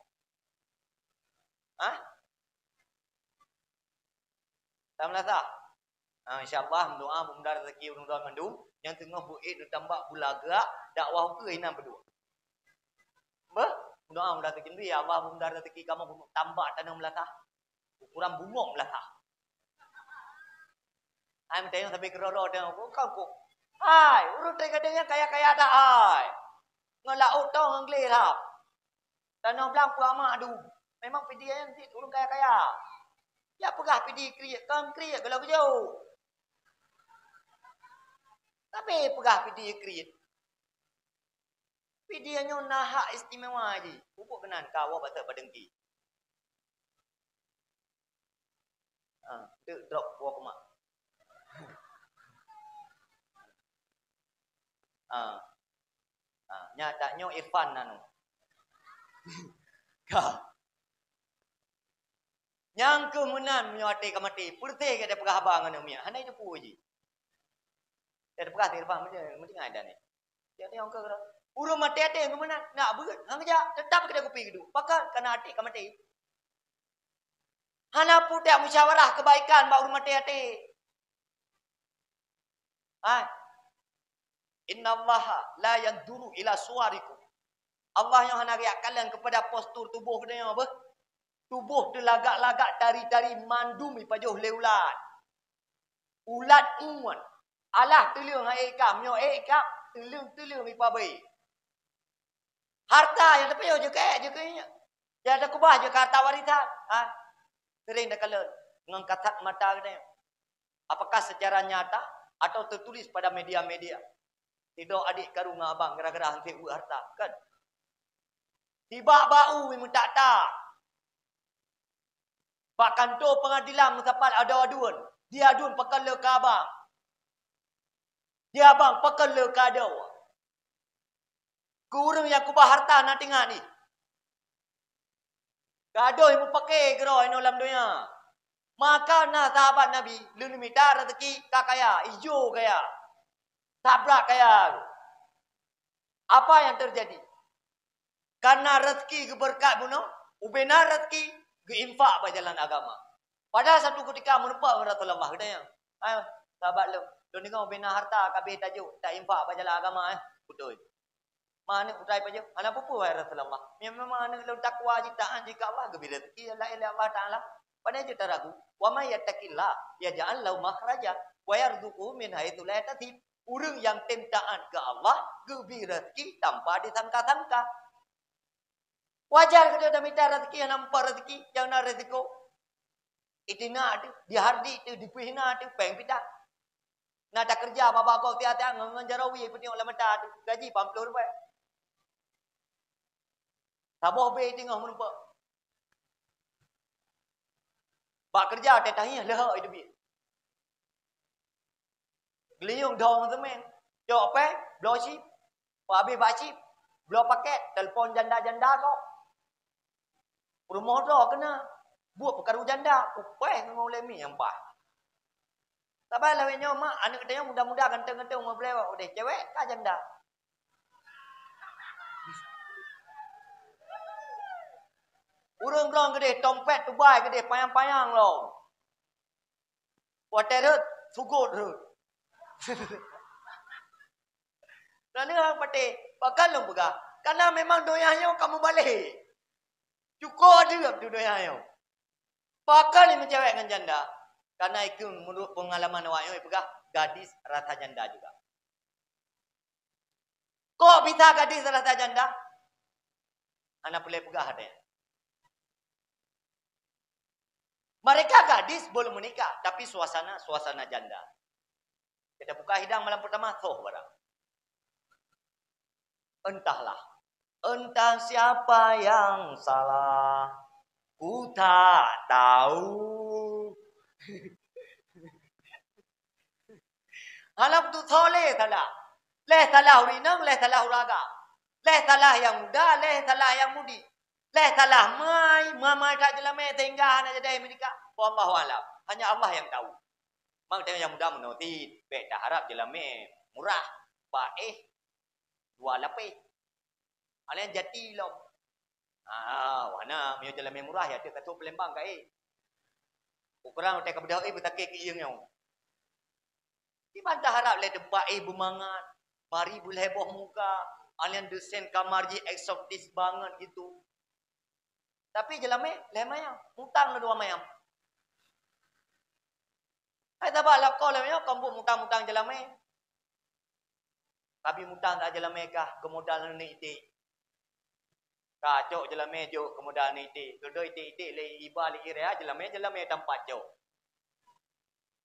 Tak merasa? InsyaAllah doa mudah rezeki mudah mandum. Yang tengah buit ditambah bulaga dakwah ke ina berdua. Doa mudah rezeki ni Allah mudah rezeki kamu tambah tanam melatah. Ukuran bungok melatah. Ai tengok sampai keroro tengok kau. Hai, urut kadang-kadang kaya-kaya dah ai. Ngelaut tau ngelis hap. Tanam belang puama adu. Memang PD yang urung kaya-kaya. Ya pegah PD kriak. Kan kriak kalau jauh. Tapi pegah PD kriak. PD hanya nahak istimewa je. Pupuk kenan kawah batak padengki. Itu drop buah kemak. Nyatanya Irfan nanu. Kau. Yang kemunan menyuati kemati. Putih ke dia pegah abang dengan umia. Hanya itu puji. Dia pegah Irfan macam mesti ada ni. Dia tengok ke. Urung mati hati kemunan. Nak berat. Hang kerja. Tetap ke dia kopi gitu. Pakar kena hati kemati. Hana putih musyawarah kebaikan bak urung mati hati. Inna Allah la yanduru ila suarikum. Allah yang hana riak kalian kepada postur tubuh dia apa? Tubuh dia lagak-lagak dari mandumi pajuh leulat. Ulat uman. Alah telung ikam, nyo ikam, telung ipabai. Harta yang tapi je kayaknya. Ya ada kubah je harta warisan. Sering dah kalau ngangkat mata kita. Apakah secara nyata atau tertulis pada media-media? Tidak adik karunga abang gara-gara hantik harta kan? Tiba bau minta tak. Pak kantor pengadilan mendapat ada aduan. Dia aduan perkara ke abang. Dia abang perkara ke ada. Kurang yang kubah harta nak tinggal ni. Gaduh yang pakai gerai no dalam dunia. Maka na sahabat Nabi, lu minta rezeki kaya, hijau kaya. Tabrak kaya. Apa yang terjadi? Karena rezeki keberkat bunuh, ubena rezeki ke infak pada jalan agama. Pada satu ketika menepuk Rasulullah katanya, "Ayo, sahabat lu dengar ubena harta kabeh tajuk tak infak pada jalan agama betul." Mana utai paja? Ana pupu wahai Rasulullah. Memang ana lu takwa jitaan jika Allah gebir rezeki la ilaha Allah taala. Pada je taragu, wa may yattaqillah yaj'al lahu makhraja wa yarzuqhu min haitsu la yahtasib. Urang yang tentaan ke Allah gebir rezeki tanpa disangka-sangka. Wajar kita dah minta rezeki yang nampak rezeki jangan rezeki. Itina di hardi tu di pihna tu peng pita. Nak tak kerja apa kau tiada ngajarawi punya ulama mata gaji 40 rupiah. Tabah be tengah menumpak. Bak kerja tak tanya lah itu bi. Geliung dong semen. Jawab apa? Blow chip. Habis bak chip. Blow paket. Telefon janda-janda kau. Rumah tu kena. Buat perkara janda. Upah dengan ulemi yang bah. Sabar lah wenyo mak. Anak katanya muda-muda ganteng-ganteng umur berapa. Udah cewek kah janda. Urang-urang gede, tompet tubai gede, payang-payang lo. Waterut, sugut rut. Lalu orang pati, bakal lo pegah. Karena memang doyahnya kamu balik. Cukup dia tu doyahnya. Bakal ni mencewek dengan janda. Karena itu menurut pengalaman awaknya pegah, gadis rasa janda juga. Kok bisa gadis rasa janda? Anak boleh pegah ada. Mereka gadis belum menikah, tapi suasana janda. Kita buka hidang malam pertama, soh barang. Entah siapa yang salah, ku tak tahu. Alam tu soleh salah. Leh salah urinang, leh salah uraga. Leh salah yang muda, leh salah yang mudi. Leh salah mai tak jelame sehingga anak jadi menikah. Wallahu alam. Hanya Allah yang tahu. Mak yang muda menoti, beta harap jelame murah, baik, dua lapis. Alian jati lo. Wana mio jelame murah ya dia kata Palembang kai. Ukuran utai kebedah betakik ieng yang. Di bantah harap le depak bermangat. Mari boleh heboh muka. Alian desain kamar je eksotis banget gitu. Tapi jelame le mayang, mutang dua mayang. Hai tabak lakau le mayang kampung mutang-mutang jelame. Tapi mutang tak jelame kah kemodalan ni iti. Kacok jelame jo kemodalan ni iti. Kedo iti le iba le ire jelame tempat jo.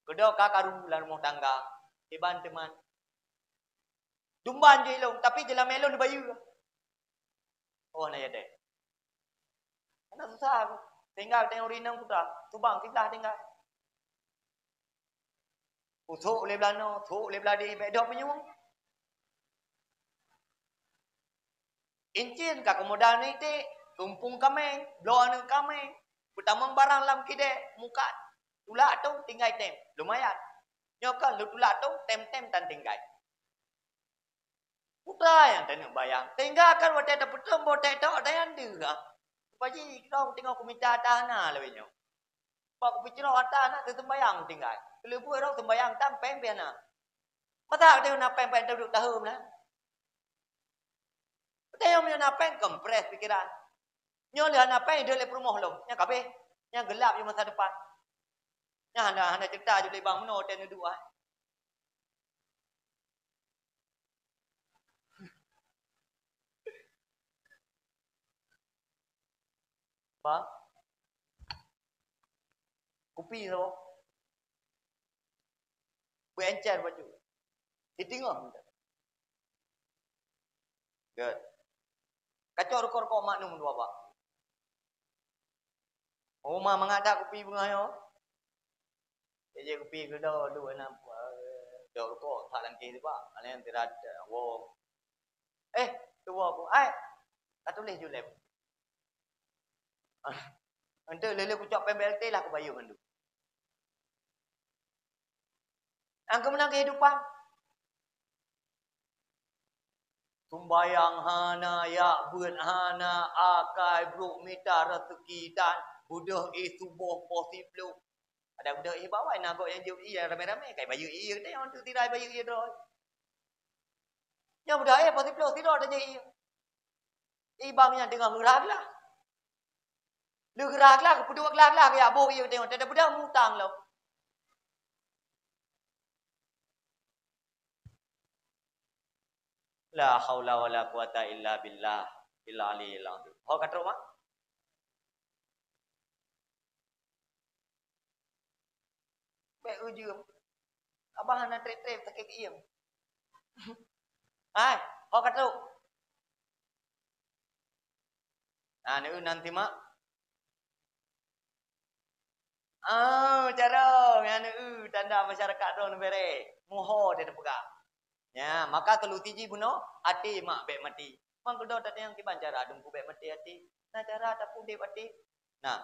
Kedo ka karu lan rumah tangga. Tiban teman. Dumban je ilong tapi jelame lo dibayu. Oh na ya deh. Karena susah aku. Tinggal tengok rinang putra. Subang kita tinggal. Utuk le belano, tuk le beladi, bedok penyung. Incin ka kemudahan ni ti, tumpung kami, bloan kami. Pertamang barang lam kide, muka. Tulak tu tinggal tem. Lumayan. Nyokan lu tulak tu tem-tem tan tinggal. Putra yang tengok bayang. Tinggalkan waktu ada putra botek tak ada yang dia. Paji kita tengok aku minta tanah lah benyo. Pak aku bicara tanah tu sembayang tinggal. Kalau buat orang sembayang tam peng piana. Mata dia nak peng duduk tahun lah. Dia yang nak peng kompres pikiran. Nyo le nak peng dia le rumah lo. Nya kabeh. Nya gelap di masa depan. Nya handa cerita je le bang meno ten duduk ah. Apa? Kopi tu. Berencer baju. Ditinggal. Good. Kacau rekor-rekor maknum tu apa? Rumah mengadak kopi bunga yo. Jadi kopi ke dah dua enam. Dah rekor tak lagi tu pak. Ane tidak wo. Tu aku. Tak tulis julep. Untuk lele kucap PBLT lah aku bayar mandu. Angka menang kehidupan. Sumbayang hana, yak buat hana, akai, bruk, mita, rezeki dan budak subuh posible. Ada budak bawa nak yang jauh ia ramai-ramai kai bayu ia tu yang tu tirai bayu ia dah. Yang budak posible tidak ada je ia. Ibangnya dengan gerak lah. Lu gerak lah, kedua gerak lah ke abo ia tengok ada budak mutang lah. La haula wala quwata illa billah illa aliyil azim. Hok kata rumah? Baik ujung. Abang nak trip-trip sakit iem. Hok kata. Ni nanti mak. Cara yang tanda masyarakat dong bere. Moho dia pegang. Ya, maka kalau tiji buno hati mak baik mati. Mang kedo tadi yang kiban cara adungku baik mati hati. Nah cara tak pun hati. Nah,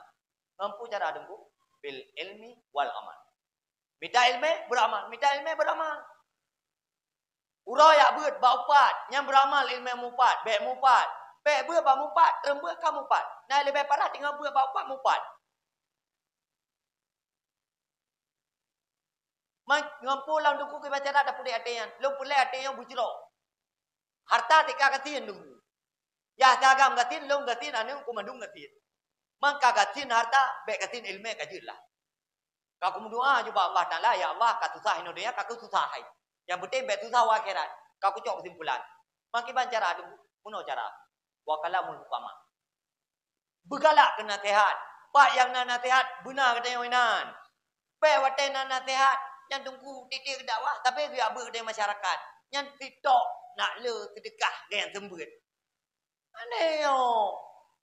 mampu cara adungku bil ilmi wal amal. Minta ilmu beramal, minta ilmu beramal. Urau ya buat ba upat, yang beramal ilmu mupat, baik mupat. Baik buat ba mupat, terembuk kamu mupat. Nah lebih parah tinggal buat ba upat mupat. Ngampul lang duku ke bacara ada pulih ateyan. Lu pulih ateyan bujro. Harta tika katin dulu. Ya tagam katin, lu katin anu kumandung katin. Mangka katin harta, baik katin ilmu kajilah. Kau kumdoa juga Allah Taala ya Allah katusah dunia kau susah hai. Yang penting baik susah akhirat. Kau kucok kesimpulan. Maki bacara dulu. Puno cara. Wa kalamul hukama. Begalak kena nasihat. Pak yang nak nasihat benar kata yang winan. Pak waten nak nasihat yang tunggu titik ke dakwah tapi dia ber dari masyarakat. Yang tidak nak le sedekah dengan sembut. Aneh yo.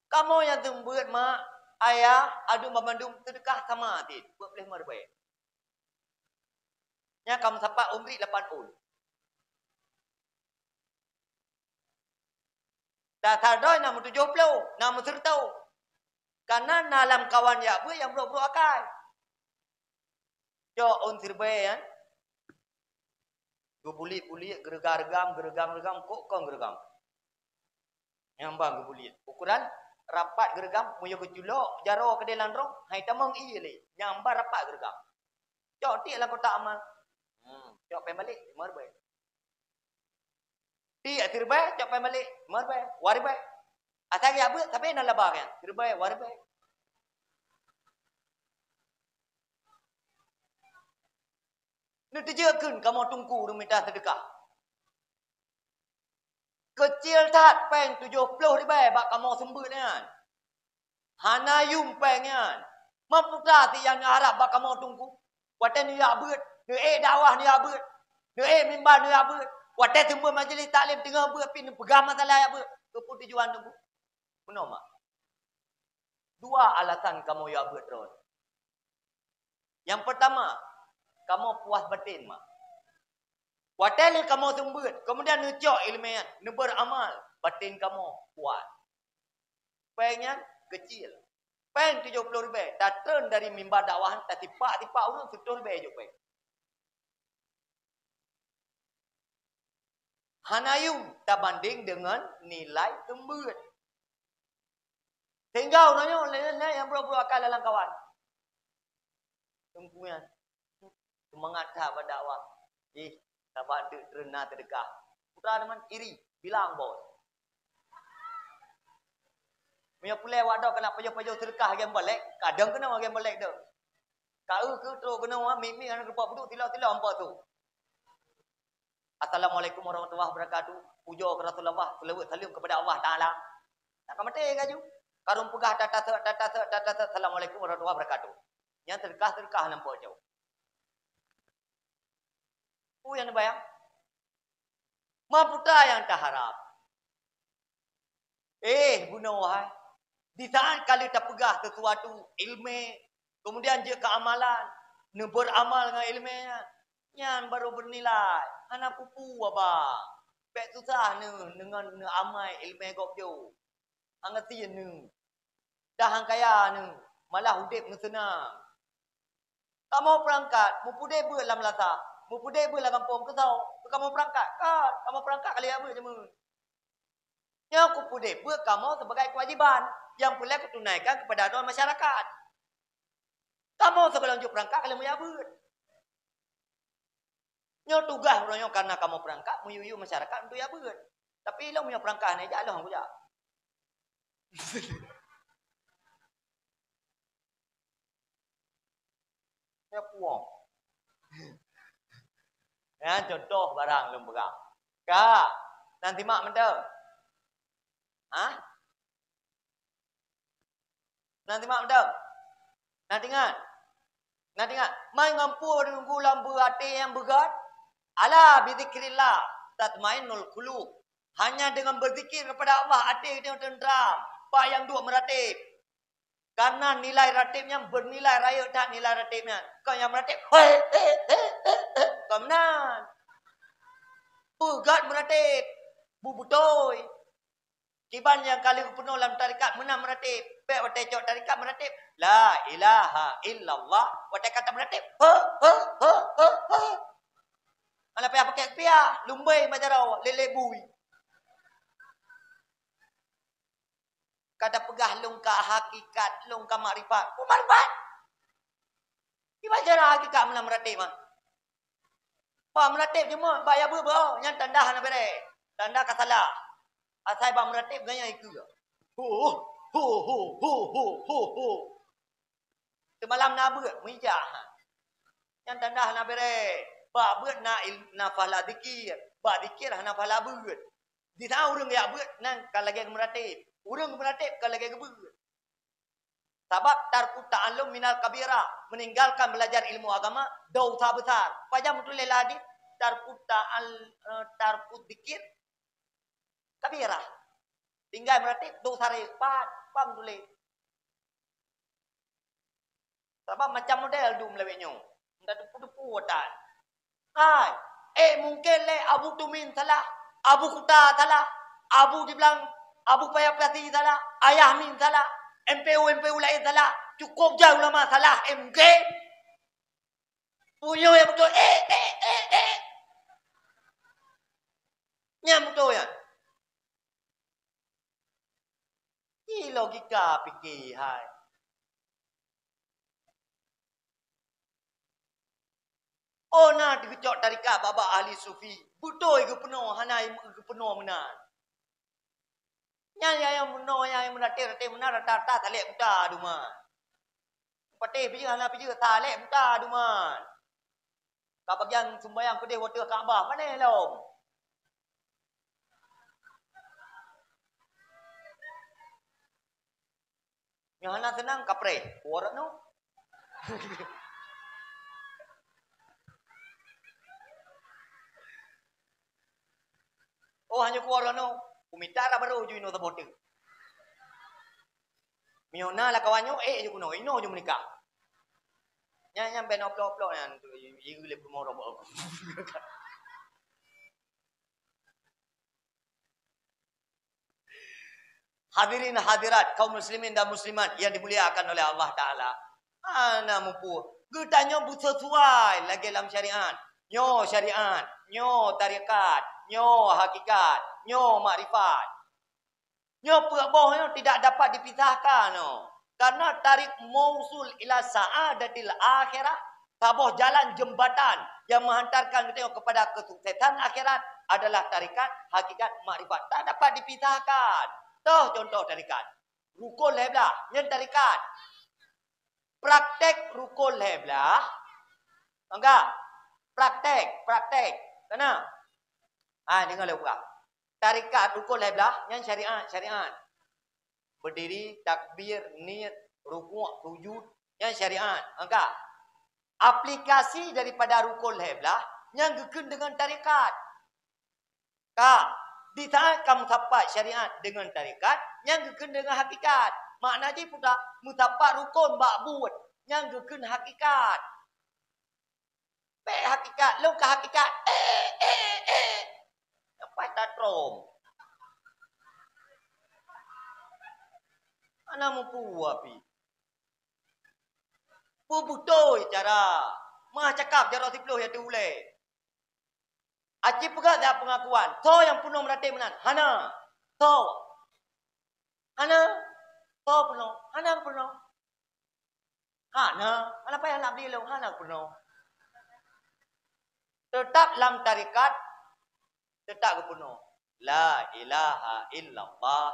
Kamu yang sembut mak ayah adu memandung sedekah sama hati. Buat boleh merbaik. Yang kamu sapa umri 8 tahun. Dah tadoi nama 70, nama sertau. Karena dalam kawan ya bu yang bro-bro akal. Jo on sirbai kan. Gubuli-buli gergam kok kong gergam. Yang bang gubuli. Ukuran rapat gergam muyo keculok jaro ke dalam rong hai tamang i le. Nyambar rapat gergam. Jo ti lah kotak amal. Jo pen balik merbai. Ti sirbai jo pen balik merbai. Warbai. Asal ya bu tapi nak labah kan. Sirbai warbai. Ni dijakan kamu tunggu dia minta sedekah. Kecil tak peng 70 ribai bak kamu sembut kan. Hanayum pengan. Mampu tak yang harap bak kamu tunggu. Watan ni abut, ni dakwah ni abut. Ni mimbar ni abut. Watan sembut majlis taklim tengah abut pin pegang masalah abut. Kepu tujuan tunggu. Benar mak? Dua alasan kamu ya abut ron. Yang pertama, kamu puas batin mak. Watan kamu sembut, kemudian nucok ilmiah, nu beramal, batin kamu kuat. Pengnya kecil. Peng 70 ribai, datang dari mimbar dakwahan, tak tipak urut 10 ribai je peng. Hanayum tak banding dengan nilai sembut. Tinggal nanya yang bro-bro akal dalam kawan. Tungguan. Semangat tak pada dakwah. Sahabat terena terdekat. Putra teman iri. Bilang bos. Punya pulai wadah kena pajau-pajau sedekah game balik. Kadang kena game balik tu. Kau ke terus kena mimi kan rupa buduk tilau-tilau hampa tu. Assalamualaikum warahmatullahi wabarakatuh. Puja ke Rasulullah. Selawat salam kepada Allah Ta'ala. Tak mati kaju. Karung pegah data. Assalamualaikum warahmatullahi wabarakatuh. Yang terkah nampak jauh. Yang bayang. Maputa yang tak harap. Guna wahai. Di saat kali tak pegah sesuatu ilmu, kemudian je keamalan, beramal dengan ilmunya, yang baru bernilai. Anak pupu abang. Pek susah dengan amai ilmu gop jauh. Angati dah hang kaya malah hudip senang. Tak mau perangkat, mu pudai ber dalam lasa. Mu pudai ber dalam kampung ke tau. Kamu perangkat, kamu perangkat kali apa je mu. Yang aku pudai ber kamu sebagai kewajiban yang boleh aku tunaikan kepada orang masyarakat. Kamu sebelum lanjut perangkat kali mu ya ber. Nyo tugas ronyo karena kamu perangkat mu yuyu masyarakat untuk ya ber. Tapi lo punya perangkat ni aja lo hang budak. Ya puang. Ya contoh barang lum berang. Kak, nanti mak mendem. Hah? Nanti mak mendem. Nanti ingat. Mai ngampu dengan gulam berhati yang berat. Ala bizikrillah tatmainnul qulub. Hanya dengan berzikir kepada Allah hati kita tenteram. Pak yang dua meratib. Karena nilai ratibnya bernilai raya tak nilai ratibnya. Kau yang meratib. Kau menang. Pegat meratib. Bubutoy. Kiban yang kali penuh dalam tarikat menang meratib. Pek watai cok tarikat meratib. La ilaha illallah. Watai kata meratib. Alah payah pakai piah. Lumbai majarau. Lele bui. Kata pegah lung ka hakikat. Lung ka makrifat. Makrifat. Gimana cara hakikat menang meratib mah? Pak meratib je mah. Pak ya ber. Yang tanda hana bere. Tanda kasalah. Asal bang meratib gaya iku. Semalam nak ber. Mijah. Yang tanda hana bere. Ba beut na fala zikir. Ba zikir hana fala beut. Di tahu urang ya beut nang kalagi meratib. Urang meratib kalagi beut. Sebab tarku ta'allum minal kabira, meninggalkan belajar ilmu agama dosa besar. Pajam betul leladi tarku zikir kabira. Tinggal meratib dosa repat, pam betul. Sebab macam model du melewetnya. Ndak depu-depu watan. Hai, mungkin le Abu Tumin salah, Abu Kuta salah, Abu dibilang Abu Payapati salah, Ayah Min salah, MPU lain salah, cukup jauh ulama salah, mungkin punya yang betul, yang betul ya. Ini logika fikih, hai. Oh nak dikecok tarikat baba ahli sufi. Betul ke penuh hanai ke penuh menan. Yang penuh yang menatir menar rata-rata talek buta duman. Patih pergi hana pergi talek buta duman. Kau bagian sembahyang kedai hotel Kaabah mana long? Yang hana senang kapre. Warak no. Oh hanya keluar no. Kumita lah baru uju ino tabote. Miona lah kawanyo je kuno. Ino je menikah. Yang ben oplo-oplo yang tu igu le promo robok. Hadirin hadirat kaum muslimin dan muslimat yang dimuliakan oleh Allah Taala. Ana mumpu. Getanyo sesuai lagi dalam syariat. Nyo syariat, nyo tarikat, nyo hakikat, nyo makrifat. Nyo perbohnya tidak dapat dipisahkan no. Karena tarik mausul ila sa'adatil akhirah, taboh jalan jembatan yang menghantarkan kita kepada kesuksesan akhirat adalah tarikat, hakikat, makrifat. Tak dapat dipisahkan. Tuh contoh tarikat. Rukun leblah, yang tarikat. Praktek rukun leblah. Enggak? Praktek. Mana? Dengar le buka. Tarikat rukun leblah, yang syariat. berdiri, takbir, niat, rukuk, sujud, yang syariat. Angka. Aplikasi daripada rukun heblah yang gekun dengan tarikat. Kak, di saat kamu tapak syariat dengan tarikat, yang gekun dengan hakikat. Maknanya pula mutapak rukun bak buat yang gekun hakikat. Baik hakikat, lu ke hakikat. Sampai tak trom. Mana mu puas pi? Putoi cara. Mah cakap cara 10 ya tu boleh. Acip pegak dah pengakuan. To yang penuh merati menan. Hana. To. Hana. To penuh. Hana penuh. Hana. Hana payah nak beli lu. Hana penuh. Tetap dalam tarikat. Tetap ke penuh. La ilaha illallah.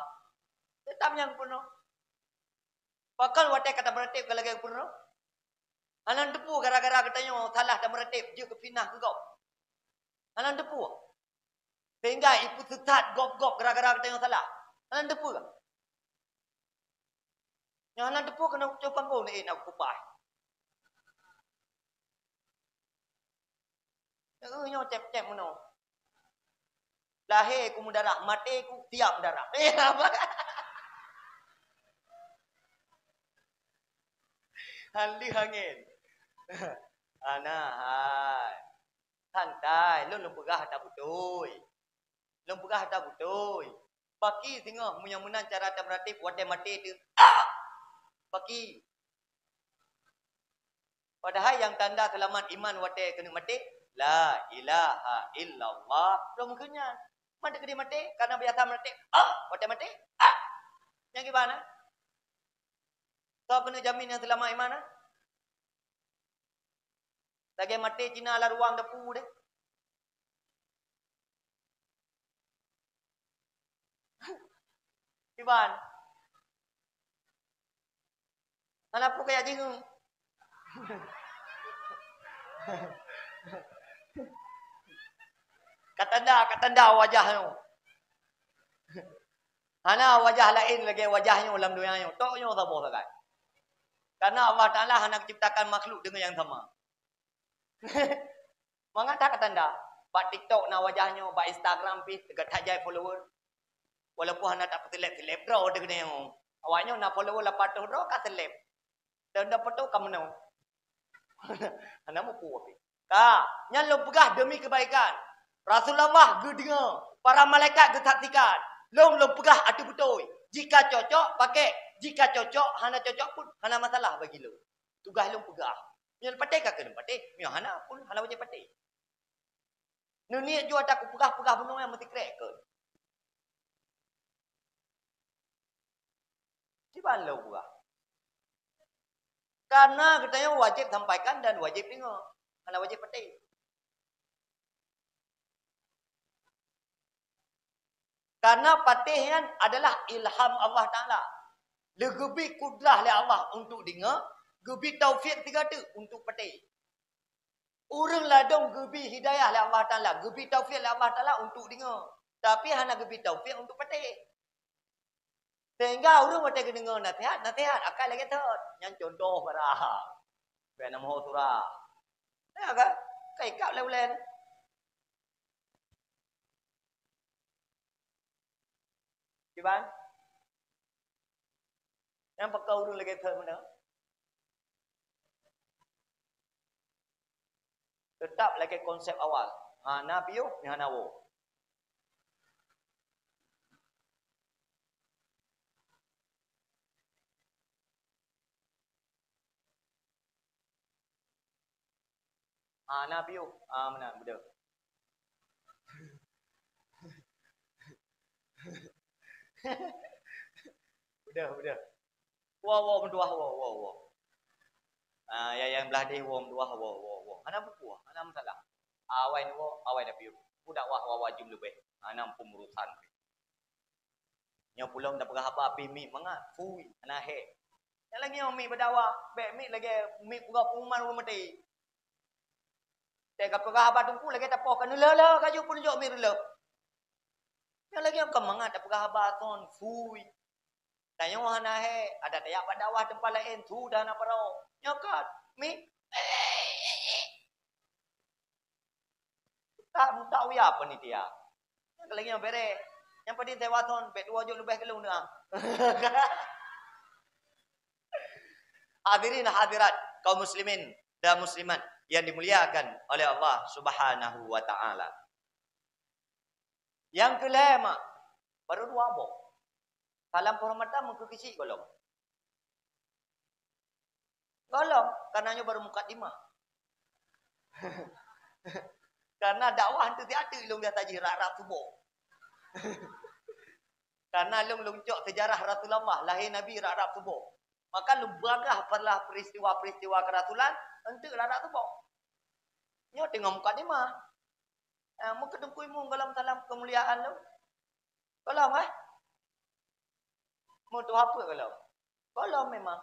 Tetap yang penuh. Pakal watai kata meratib kalau lagi penuh. Alang depu gara-gara katanya salah dan meratib je ke pinah ke kau. Alang depu. Sehingga ibu setat gop-gop gara-gara katanya salah. Alang depu ke? Yang alang depu kena coba kau ni nak kupas. Nyo cep-cep mana. Lahir ku mudarat, mati ku tiap mudarat. Hali angin. Hai. Santai, lu pegah tak betul. Lu pegah tak betul. Baki tengok yang menang cara tak berarti wadah mati tu. Baki. Padahal yang tanda selamat iman wadah kena mati. La ilaha illallah. Belum mungkinnya. Mana kena mati? Karena biasa mati. Wadah mati. Yang gimana? Kau kena jamin yang selamat iman. Lagi mati Cina lah ruang depu deh. Iban. Kenapa kayak jingung? Katanda wajahnya. Hana wajah lain lagi wajahnya dalam dunianya. Toknya sama sangat. Karena Allah Ta'ala hendak ciptakan makhluk dengan yang sama. Mengata katanda. Buat TikTok na wajahnya, buat Instagram pi dekat tajai follower. Walaupun hendak tak seleb bro dengan yang. Awaknya nak follower 800 bro ka seleb. Dan dapat tu kamu nak. Hana mu puas pi. Ka, nyalo pegah demi kebaikan. Rasulullah ge dengar, para malaikat ge saksikan. Long pegah atu betul. Jika cocok pakai, jika cocok hana cocok pun hana masalah bagi lo. Tugas long pegah. Yang pakai ka kena pakai, yang hana pun hana wajib pakai. Nu niat jua tak pegah-pegah benar yang mesti krek ke. Siapa lo pegah? Karena katanya wajib sampaikan dan wajib dengar. Hana wajib pakai. Karena patihan adalah ilham Allah Ta'ala. Legebi kudrah oleh Allah untuk dengar. Gebi taufik tiga tu untuk patik. Orang ladong gebi hidayah oleh Allah Ta'ala. Gebi taufik oleh Allah Ta'ala untuk dengar. Tapi hanya gebi taufik untuk patik. Sehingga orang patik dengar nasihat. Akal lagi tak. Yang contoh barang. Biar nama surah. Ya kan? Kaikap boleh-boleh. Iban? Yang pakai urut lagi third mana? Tetap lagi konsep awal. Hana piu, ni hana wo. Hana piu, mana betul. Udah. Wow, menduah, wow. Yang belah deh, wow, menduah, wow. Hana buku, hana masalah. Awai nuwo, awai dah piu. Udah wah wajib lebih. Hana pengurusan. Yang pulang dah perah apa, api mi mangat, fui, hana he. Yang lagi yang mi berdawa, bek mi lagi, mi pura pengumuman rumah mati. Teka perah apa tungku lagi tak pokan, lala, kaju pun jauh mi rela. Yang lagi yang kemangat, tak perah apa ton, fui. Tanya mana ada tayak pada bawah tempat lain tu dah nak perau. Nyokat mi. Tak tahu ya apa ni dia. Yang lagi yang bere. Yang pada tewaton bet 2 jam lebih kelung dah. Hadirin hadirat kaum muslimin dan muslimat yang dimuliakan oleh Allah Subhanahu wa taala. Yang kelima baru 2 abok. Salam penghormatan muka kecil golong. Golong karenanya baru mukadimah. Karena dakwah tu tiada ilmu dia tajih rak-rak tubuh. Karena lung-lungcok sejarah Rasulullah lahir Nabi rak-rak tubuh. Maka lu bagah perlah peristiwa-peristiwa kerasulan untuk rak-rak tubuh. Nyo tengok mukadimah. Muka dengkui mu dalam salam kemuliaan lu. Golong Mu tu apa kalau? Kalau memang.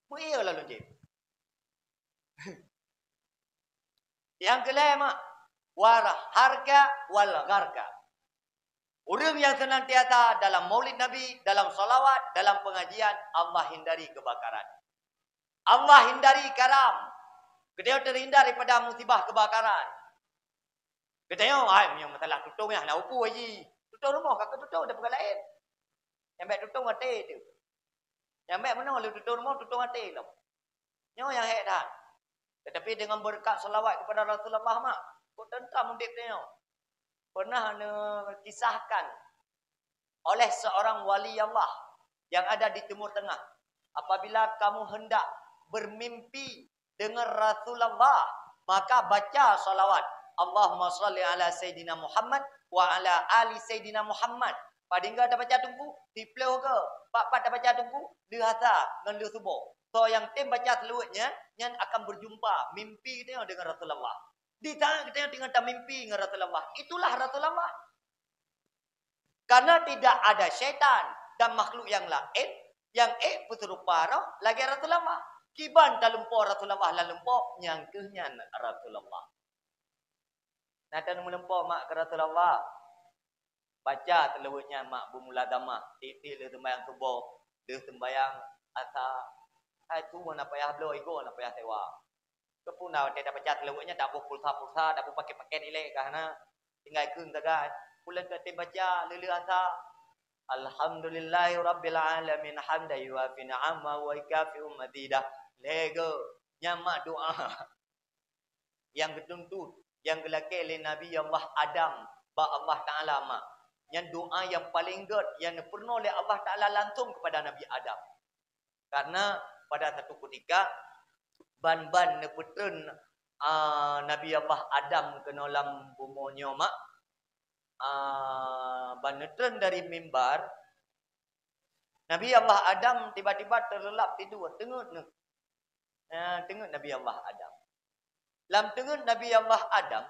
Mu iya lah lu je. Yang kelima, warah harga wal gharga. Orang yang senantiasa dalam maulid Nabi, dalam salawat, dalam pengajian, Allah hindari kebakaran. Allah hindari karam. Kita terhindar daripada musibah kebakaran. Kita yang masalah tutung yang nak upu aja. Tutung rumah, kakak tutung ada perkara lain. Yang baik tutung hati tu. Yang baik mana lu tutung rumah, tutung hati lah. Yang hek dah. Tetapi dengan berkat salawat kepada Rasulullah mak, kau tentram mudik dia. Pernah kisahkan oleh seorang wali Allah yang ada di Timur Tengah. Apabila kamu hendak bermimpi dengan Rasulullah, maka baca salawat. Allahumma salli ala Sayyidina Muhammad wa ala ali Sayyidina Muhammad. Padingga dah baca tunggu, tiplau ke? Pak dah baca tunggu, dia hasa dengan dia subuh. So yang tim baca seluruhnya, yang akan berjumpa mimpi dia dengan Rasulullah. Di tangan kita yang tinggal tak mimpi dengan Rasulullah. Itulah Rasulullah. Karena tidak ada syaitan dan makhluk yang lain yang serupa lagi Rasulullah. Kiban tak lumpur Rasulullah lah lumpur nyangkehnya Rasulullah. Nanti melumpur mak ke Rasulullah. Baca telurutnya mak bermula damah. Titil dia sembahyang subuh. Dia sembahyang asal. Itu nak payah blow ego, nak payah sewa. Kepuna dia dah baca telurutnya tak boleh pulsa-pulsa, tak boleh pakai nilai karena tinggal keng saja. Pulang ke tim baca lili asal. Alhamdulillahirabbil alamin hamdan yuafi ni'ama wa ikafi umadidah. Lego nyamak doa. Yang gedung tu yang gelake oleh Nabi Allah Adam ba Allah Taala mak. Yang doa yang paling good yang pernah oleh Allah Taala langsung kepada Nabi Adam. Karena pada satu ketika ban-ban neputun Nabi Allah Adam ke dalam bumonyo mak ban netren dari mimbar Nabi Allah Adam tiba-tiba terlelap tidur tengut Nabi Allah Adam. Dalam tengut Nabi Allah Adam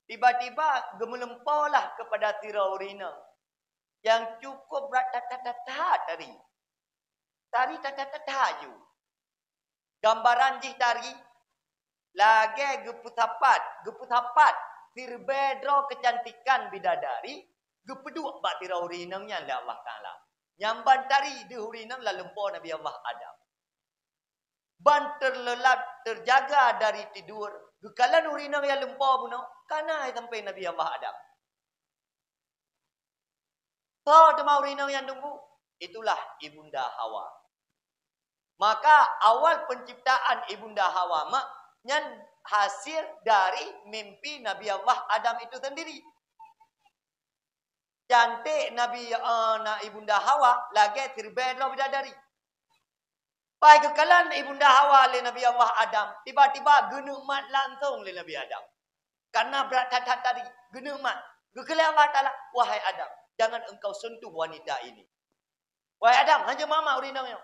tiba-tiba gemelempaulah kepada tiraurina yang cukup berat tari. Tari ju. Gambaran jih tari lagi geputapat sirbedro kecantikan bidadari gepeduk bak tiraurinangnya oleh Allah Taala. Nyamban tari di hurinang la lempur Nabi Allah Adam. Ban terlelap terjaga dari tidur. Gekalan urinang yang lempur puno kana sampai Nabi Allah Adam. So demau urinang yang tunggu itulah ibunda Hawa. Maka awal penciptaan ibunda Hawa mak nyan hasil dari mimpi Nabi Allah Adam itu sendiri. Cantik Nabi ibunda Hawa lagi tirbedro bidadari. Pai kekalan ibunda Hawa oleh Nabi Allah Adam, tiba-tiba genumat langsung oleh Nabi Adam. Karena berat tadi, genumat. Kekalan Allah Taala, wahai Adam, jangan engkau sentuh wanita ini. Wahai Adam, hanya mama urinangnya.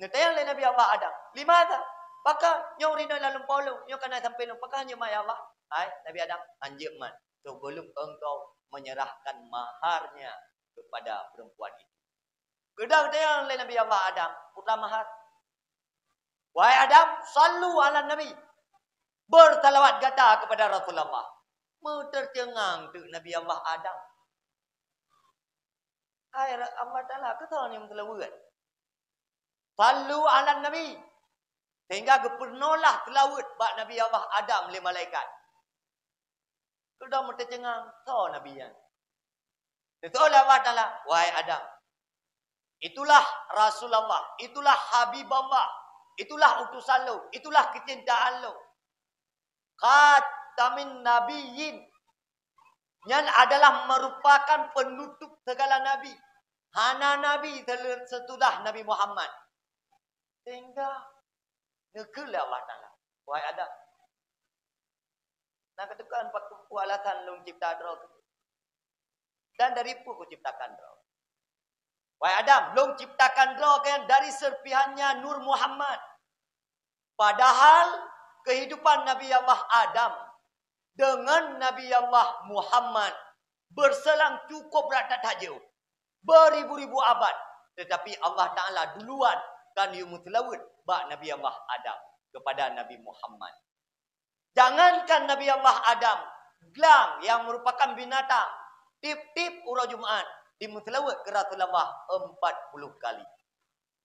Ngetayang oleh Nabi Allah Adam. Limata? Maka nyo urinang lalu polo, nyo kena sampai nyo pakah hanya ya Allah. Hai Nabi Adam, anjir man. Sebelum engkau menyerahkan maharnya kepada perempuan itu. Kedang yang oleh Nabi Allah Adam, putra mahar. Wahai Adam, sallu ala Nabi. Bersalawat gata kepada Rasulullah. Mau tercengang tu Nabi Allah Adam. Hai Allah Ta'ala kata ni mentelawat. Sallu ala Nabi. Sehingga kepernolah telawat bak Nabi Allah Adam oleh malaikat. Sudah tercengang. Tahu Nabi yang. Itulah Allah Ta'ala. Wahai Adam. Itulah Rasulullah. Itulah Habibullah. Itulah utusan lo. Itulah kecintaan lo. Khatamin Nabiyyin. Yang adalah merupakan penutup segala Nabi. Hana Nabi setelah Nabi Muhammad. Sehingga negelah Allah Ta'ala. Wahai Adam. Nak katakan alasan lo cipta drog. Dan dari pun ku ciptakan drog. Wahai Adam, belum ciptakan roh kan dari serpihannya Nur Muhammad. Padahal kehidupan Nabi Allah Adam dengan Nabi Allah Muhammad berselang cukup rakyat hajau. Beribu-ribu abad. Tetapi Allah Ta'ala duluan kan yumutlawud bak Nabi Allah Adam kepada Nabi Muhammad. Jangankan Nabi Allah Adam, gelang yang merupakan binatang, tip-tip urau Jumaat. Dimutlawat ke Rasulullah 40 kali.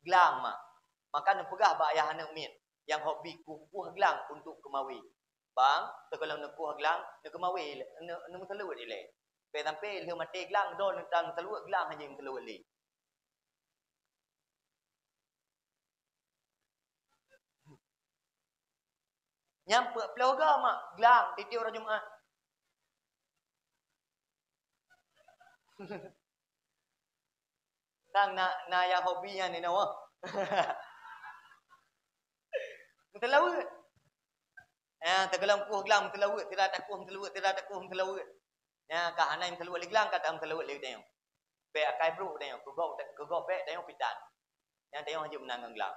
Gelang mak. Maka nak pegah bak ayah anak min. Yang hobi kukuh gelang untuk kemawi. Bang, kalau nak kukuh gelang, nak kemawi, nak mutlawat ilai. Sampai dia mati gelang, don nak mutlawat gelang hanya mutlawat ilai. Nyampak pelaga mak. Gelang, titik orang Jumaat. Tang na yang hobinya ni nawa. Mentelawat. Tergelam kuh gelang mentelawat, tidak tak kuh mentelawat, tidak tak kuh mentelawat. Ya, kahana mentelawat gelang kata mentelawat lagi tengok. Pe akai bro tengok, kegok pe tengok pitan. Yang tengok hanya menanggang gelang.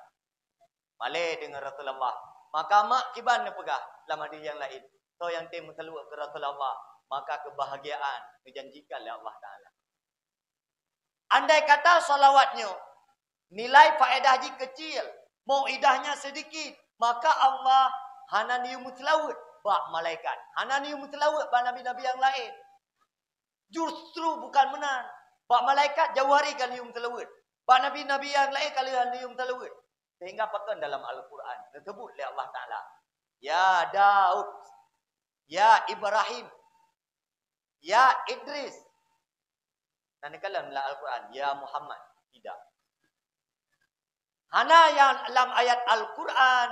Malai dengan Rasulullah. Maka mak kiban nak pegah lama dia yang lain. So yang tem mentelawat ke Rasulullah, maka kebahagiaan dijanjikan oleh Allah Taala. Andai kata salawatnya nilai faedah ji kecil, mauidahnya sedikit, maka Allah hanani mutlawat bak malaikat. Hanani mutlawat bak nabi-nabi yang lain. Justru bukan benar. Bak malaikat jauh hari kali mutlawat. Bak nabi-nabi yang lain kali mutlawat. Sehingga pakan dalam Al-Quran disebut oleh Allah Taala, ya Daud, ya Ibrahim, ya Idris. Dan dalam Al-Quran, ya Muhammad. Tidak. Hana yang dalam ayat Al-Quran,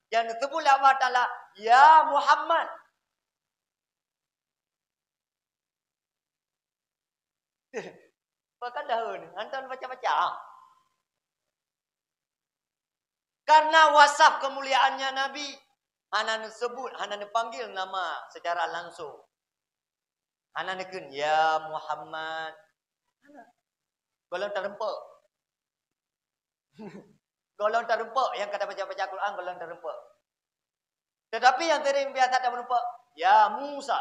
yang disebut oleh Allah Ta'ala, ya Muhammad. Bahkan dahun, hantar baca-baca. Karena wasaf kemuliaannya Nabi, hana disebut, hana dipanggil nama secara langsung. Hana dikun, ya Muhammad. Golong terempak. Golong terempak yang kata baca-baca Quran, golong terempak. Tetapi yang tadi biasa tak terempak, ya Musa,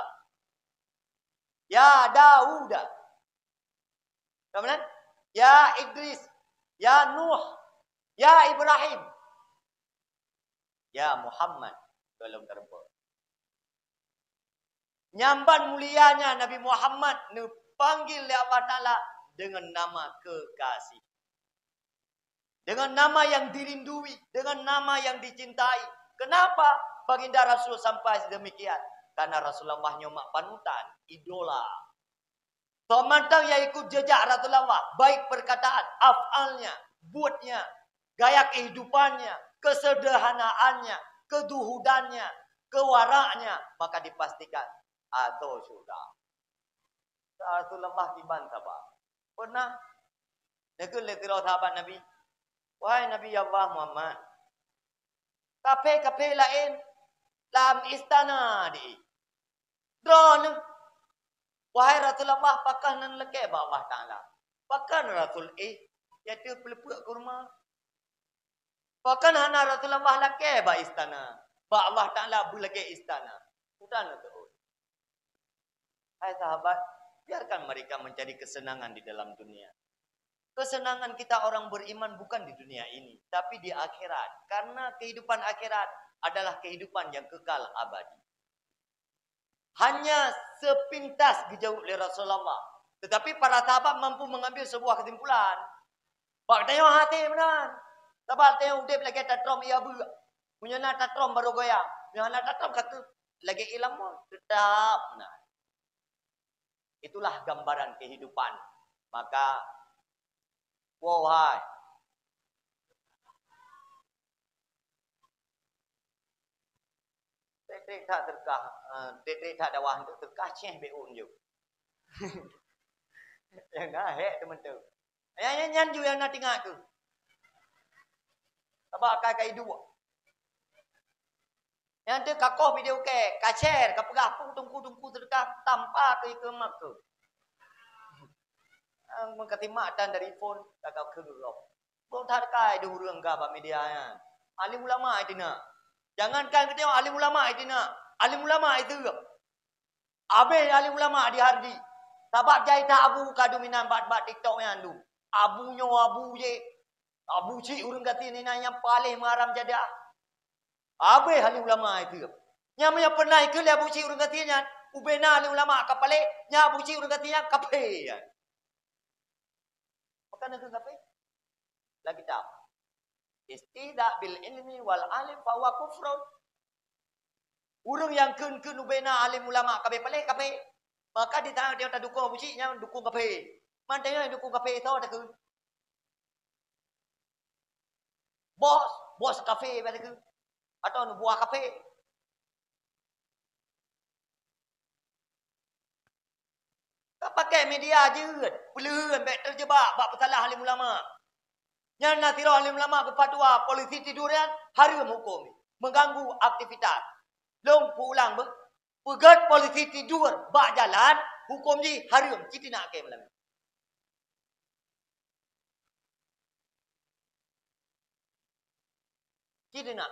ya Daud, kemudian ya Idris, ya Nuh, ya Ibrahim, ya Muhammad, golong terempak. Nyamban mulianya Nabi Muhammad panggil oleh Allah Ta'ala dengan nama kekasih. Dengan nama yang dirindui. Dengan nama yang dicintai. Kenapa baginda Rasul sampai sedemikian? Karena Rasulullahnya mak panutan. Idola. Somantang yang ikut jejak Rasulullah. Baik perkataan, af'alnya, buatnya, gaya kehidupannya, kesederhanaannya, keduhudannya, kewaraknya. Maka dipastikan. Atau sudah. Rasulullah dibantah pak. Pernah negel letiro sahabat Nabi. Wahai Nabi Allah Muhammad. Kafe lain dalam istana di. Drone. Wahai Rasulullah pakah nan leke ba Allah Taala. Pakah Rasul ya tu pelepuk kurma. Pakah hana Rasulullah leke ba istana. Ba Allah Taala bu leke istana. Udan tu. Hai sahabat, biarkan mereka mencari kesenangan di dalam dunia. Kesenangan kita orang beriman bukan di dunia ini, tapi di akhirat. Karena kehidupan akhirat adalah kehidupan yang kekal abadi. Hanya sepintas dijauh oleh Rasulullah. Tetapi para sahabat mampu mengambil sebuah kesimpulan. Bak tengok hati benar. Sahabat tengok dia lagi tatrom ia ber. Punya nak tatrom baru goyang. Punya nak tatrom kata lagi ilmu tetap benar. Itulah gambaran kehidupan. Maka wahai Tetrik tak terkah, tetrik tak dawah untuk terkah ceh beun je. Yang dah hek teman tu. Yang nyan ju yang nak tinggal tu. Sebab kai dua. Yang tu kakoh video ke, kacer, kapegah pun tungku terkah tanpa ke mak tu. Mengkatimak dan dari phone kakak kerap. Bong tak kai dua orang ke media nya. Alim ulama itu nak. Jangankan kita tengok alim ulama itu nak. Alim ulama itu. Habis alim ulama di hardi. Sebab jai tak abu kadu minan bat-bat TikTok yang tu. Abunya abu je. Abu cik urang kata ni yang paling maram jadah. Habis alim ulama itu. Yang punya pernah ikut abu cik urang kata nya. Ubena alim ulama kapale. Nya abu cik urang kata nya kape. Maka nak kape? Lagi tak. Istidak bil ilmi wal alim fa huwa kufrun. Urang yang keun ubena alim ulama kape pale kape. Maka di tangan dia tak dukung abu cik nya dukung kape. Mantanya dukung kape tahu tak ke? Bos kafe pada ke? Atau buah kafe? Tak pakai media je. Pelan baik terjebak bab pesalah alim ulama. Yang nasirah alim ulama ke fatwa polisi tiduran haram hukum. Mengganggu aktivitas. Long pulang pegat polisi tidur bak jalan hukum ni haram. Kita nak ke malam. Kita nak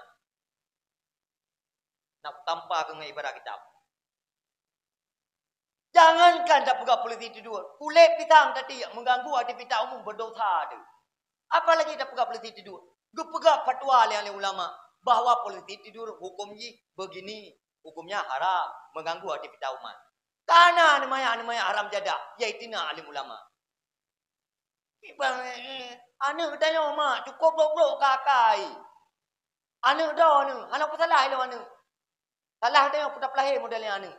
tanpa ke ibarat kitab. Jangankan tak pegang polisi tidur. Kulit pisang tadi mengganggu aktivitas umum berdosa ada. Apalagi tak pegang polisi tidur. Dia pegang fatwa oleh ulama bahawa polisi tidur hukumnya begini. Hukumnya haram. Mengganggu aktivitas umat. Karena namanya haram jadah. Iaitu alim ulama. Anak tanya mak. Cukup blok-blok kakai. Anak dah ni. Anak apa salah itu anak. Salah tengok putar pelahir modelnya anak.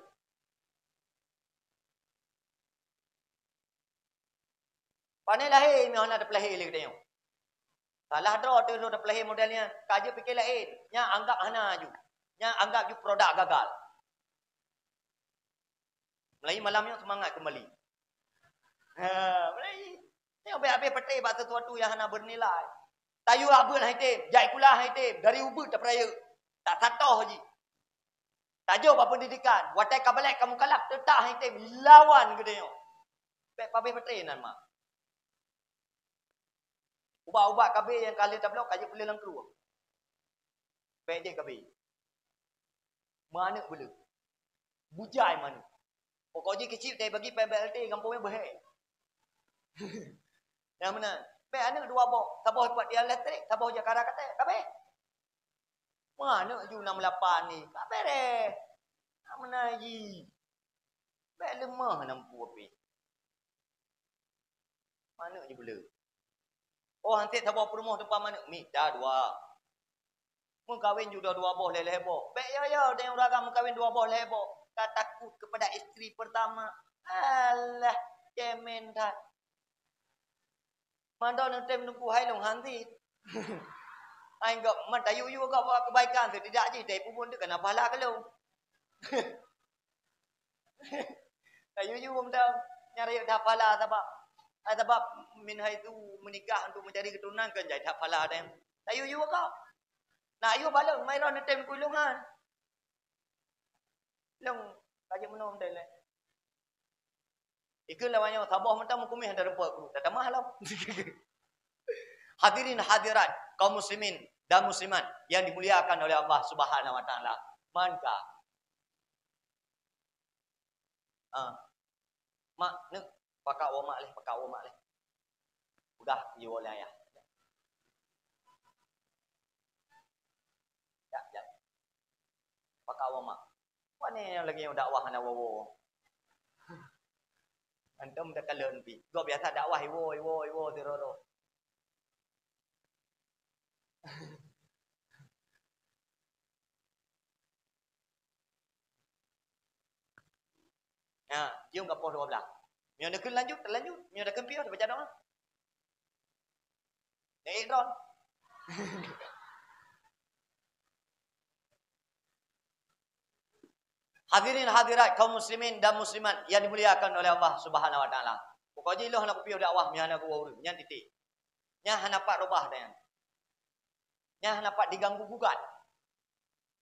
Pandai lahir ni anak ada pelahir lagi tengok. Salah draw tu ada pelahir modelnya. Kaja fikir lain. Yang anggap hana ju. Yang anggap ju produk gagal. Melayu malamnya semangat kembali. Melayu. Tengok habis petai buat sesuatu yang hana bernilai. Tayu abul haitim. Jai kulah haitim. Dari ubud tak peraya. Tak satoh je. Tajuk apa pendidikan. Watai kabalek kamu kalak. Tetap haitim. Lawan ke tengok. Habis petai nan mak. Ubat-ubat kabir yang kali tak blok, kaji boleh lang keluar. Baik dia kabir. Mana boleh? Bujai mana? Pokoknya kecil dia bagi PBLT, kampungnya berhek. Yang mana? Baik anak dua bok. Sabah buat dia elektrik, sabah je kara kata. Kabir. Mana ju 68 ni? Kabir deh. Mana lagi? Baik lemah 60 api. Mana je boleh? Oh, hantik sabah perumah depan mana? Mi, dah dua. Mun kahwin juga dua boh leleh boh. Baik ya, dia orang mun kahwin dua boh leleh boh. Tak takut kepada isteri pertama. Alah, cemen dah. Mandau nanti menunggu hai long hantik. Ai gak man tayu yu gak buat kebaikan tu tidak je dai pun dia kena pahala kalau. Tayu yu pun dah nyari dah pahala sebab sebab minha itu menikah untuk mencari keturunan kan jadi tak pala ada yang tayu yu kau nak yu balong mai ron tem kulungan long kaji menom dah le ikut lawannya sabah mentang mukumi hendak rempak guru tak tamah lah. Hadirin hadirat kaum muslimin dan muslimat yang dimuliakan oleh Allah Subhanahu wa taala. Manka mak ni pakak wa mak leh. Udah you oleh ayah. Ya. Pakak wa mak. Wah ni yang lagi yang dakwah ana wo. Antum dah kalen pi. Gua biasa dakwah wo tiroro. Nah, cium ke pos 12. Mio nak lanjut, terlanjut. Mio dah kempiu dah baca doa. Naik drone. Hadirin hadirat kaum muslimin dan muslimat yang dimuliakan oleh Allah Subhanahu wa taala. Pokoknya iloh nak piu dakwah nya nak urus nya titik. Nya hanapak robah dan. Nya hanapak diganggu gugat.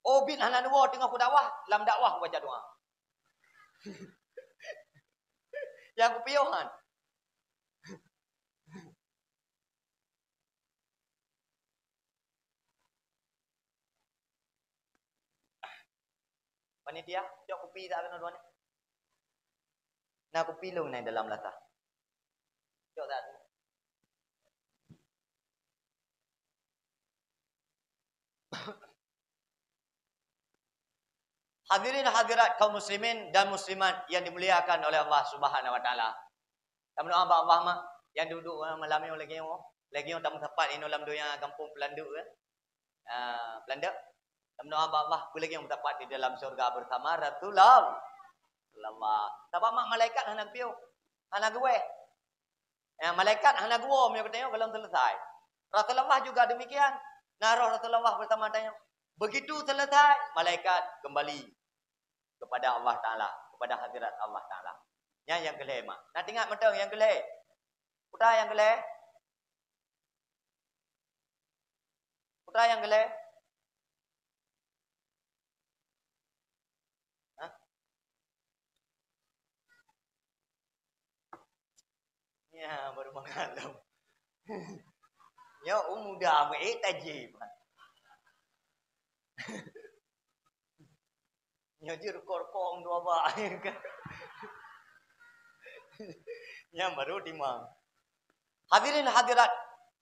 Oh bin hanan wo tengah ku dakwah, lam dakwah ku baca doa. Yang ku piuhan. Panitia, jok kopi tak kena dua ni. Nak kopi lu naik dalam latah. Jok tak. Hadirin hadirat kaum muslimin dan muslimat yang dimuliakan oleh Allah Subhanahu wa taala. Tamu Allah mak yang duduk malam ni lagi yang tamu tepat ini dalam dunia kampung Belanda Belanda. Tamu Allah lagi yang tepat di dalam surga bersama Rasulullah. Sebab mak malaikat hendak piu. Hendak gue. Malaikat hendak gue punya katanya belum selesai. Rasulullah juga demikian. Naruh Rasulullah bersama tanya. Begitu selesai, malaikat kembali kepada Allah Ta'ala. Kepada hadirat Allah Ta'ala. Yang kelih, mak. Nak tengok mentang yang kelih. Putra yang kelih. Putra yang kelih. Ya, baru makan. Ya, mudah tajib. Nyajir korpong dua ba. Ya, baru timang. Hadirin hadirat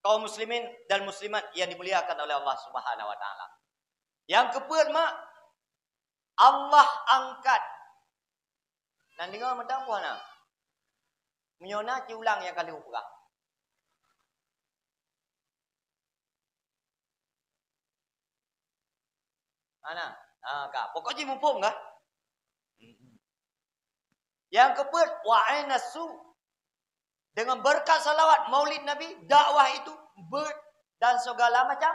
kaum muslimin dan muslimat yang dimuliakan oleh Allah Subhanahu wa taala. Yang keempat, Allah angkat. Nan dengar mentang puana. Menyona ciulang yang kali upah. Mana? Kak. Pokoknya mumpung kah? Yang keempat, wa'inasu. Dengan berkat salawat maulid Nabi, dakwah itu dan segala macam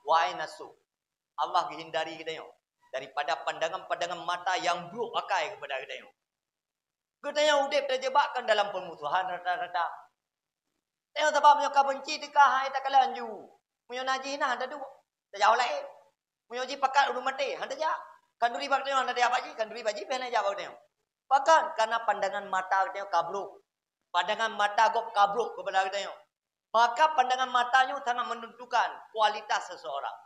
wa'inasu. Allah hindari kita yuk. Daripada pandangan-pandangan mata yang buruk akai kepada kita yuk. Kita yang udip terjebakkan dalam permusuhan rata-rata. Tengok sebab punya benci dekah hai tak kalah anju. Punya najih nah ada tu. Tak jauh lain. Punya ji pakat udah mati, handa ja. Kanduri bak tengok handa dia baji, kanduri baji pena ja bak tengok. Pakat karena pandangan mata kita kabruk. Pandangan mata gop kabruk kepada kita tengok. Maka pandangan matanya sangat menentukan kualitas seseorang.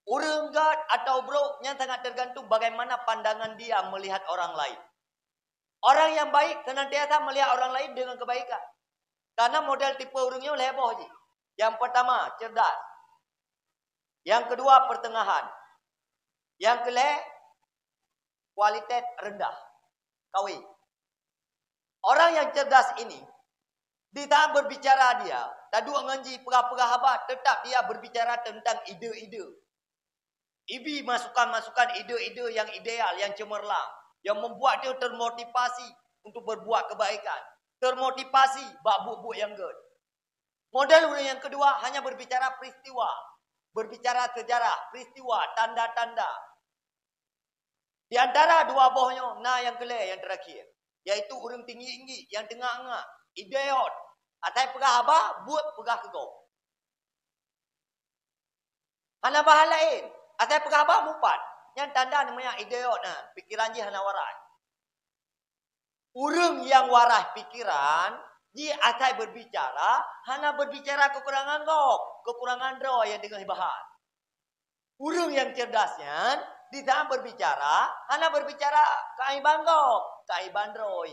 Orang gad atau broknya sangat tergantung bagaimana pandangan dia melihat orang lain. Orang yang baik senantiasa melihat orang lain dengan kebaikan. Karena model tipe orangnya leboh je. Yang pertama, cerdas. Yang kedua, pertengahan. Yang kelima, kualitas rendah. Kawi. Orang yang cerdas ini, di tak berbicara dia, tak dua ngaji perah-perah habat, tetap dia berbicara tentang ide-ide. Ibi masukan-masukan ide-ide yang ideal, yang cemerlang. Yang membuat dia termotivasi untuk berbuat kebaikan. Termotivasi bak buk-buk yang good. Model yang kedua hanya berbicara peristiwa. Berbicara sejarah, peristiwa, tanda-tanda. Di antara dua bohnya, yang kelima, yang terakhir. Yaitu orang tinggi-tinggi, yang tengah-tengah. Idiot. Atai pegah abah, buat pegah kegok. Hana bahan lain. Atai pegah abah, mupat. Yang tanda namanya idiot nah, pikiran dia hana waras. Orang yang waras pikiran, dia atai berbicara, hana berbicara kekurangan gok, kekurangan roh yang dengan bahas. Orang yang cerdasnya, dia tak berbicara, hana berbicara keaiban gok, keaiban roh.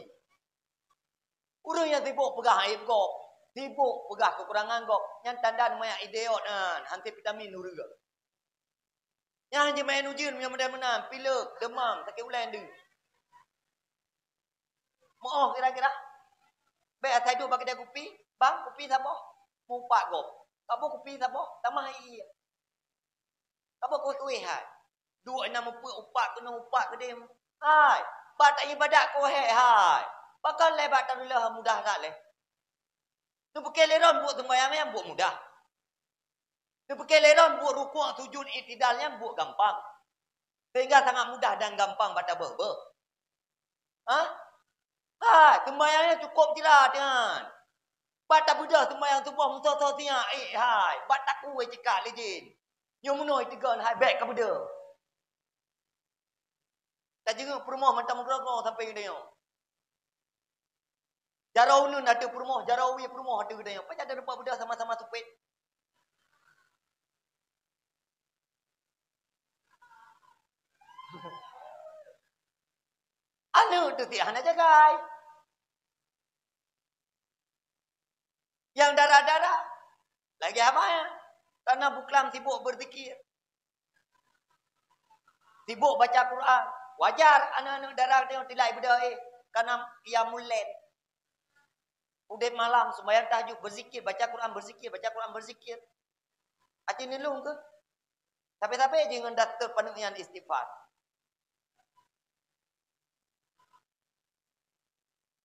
Orang yang sibuk pegah aib gok, sibuk pegah kekurangan gok, yang tanda namanya idiot nah, hanti vitamin urga. Yang hanya main ujian, yang menang-menang, pilek, demam, sakit ulan dia. Mau kira-kira? Baik atai duk bagi dia kopi. Bang, kopi siapa? Mupak gop. Kamu kopi siapa? Tamah iya. Kamu kau tuih hai. Dua enam upak kena upak ke dia. Hai. Batak ibadat kau hai. Bakal lebat tak dulu mudah tak leh. Tu pakai leron buat sembahyang yang buat mudah. Tu pakai leron buat rukuk sujud iktidalnya buat gampang. Sehingga sangat mudah dan gampang baca berber. Ha? Ha, sembahyangnya cukup tidak dengan. Baca budak sembahyang tubuh musa tiang. Hai, baca kuwe cekak lejin. Yang menoi tegan hai back ke budak. Tak jenguk perumah mentang-mentang sampai dia. Jarau nun ada perumah, jarau wi perumah ada dia. Apa ada depan budak sama-sama supit. Anu tu tiang aja guys. Yang darah-darah lagi apa ya? Karena buklam sibuk berzikir. Sibuk baca Quran. Wajar anak-anak darah tengok tilai benda karena qiyamul lail. Udah malam sembahyang tahajud berzikir, baca Quran berzikir, baca Quran berzikir. Acik nilung ke? Tapi-tapi jangan datuk penuhian istighfar.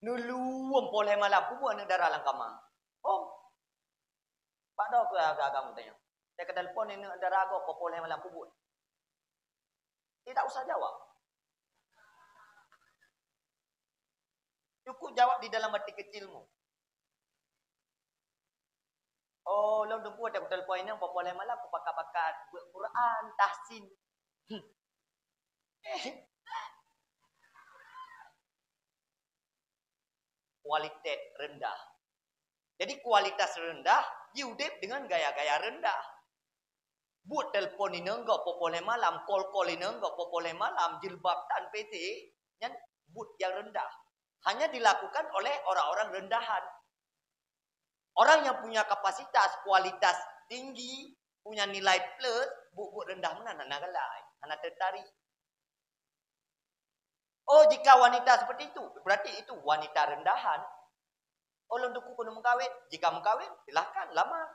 Nuluang boleh malam kubur anak darah langkama. Oh. Pak dah ke agak-agak tanya. Saya ke telefon ini darah agak boleh malam kubur. Tidak usah jawab. Cukup jawab di dalam hati kecilmu. Oh, long tumpu ada telefon ini apa boleh malam aku pakat-pakat Quran tahsin. Kualitas rendah. Jadi kualitas rendah diudip dengan gaya-gaya rendah. Buat telefon ini enggak boleh malam, call ini enggak boleh malam, jilbab tan PT, yang buat yang rendah. Hanya dilakukan oleh orang-orang rendahan. Orang yang punya kapasitas, kualitas tinggi, punya nilai plus, buat rendah mana nak galai, anak tertarik. Oh, jika wanita seperti itu, berarti itu wanita rendahan. Oh, lenduku kena mengkawin. Jika mengkawin, silakan lamar.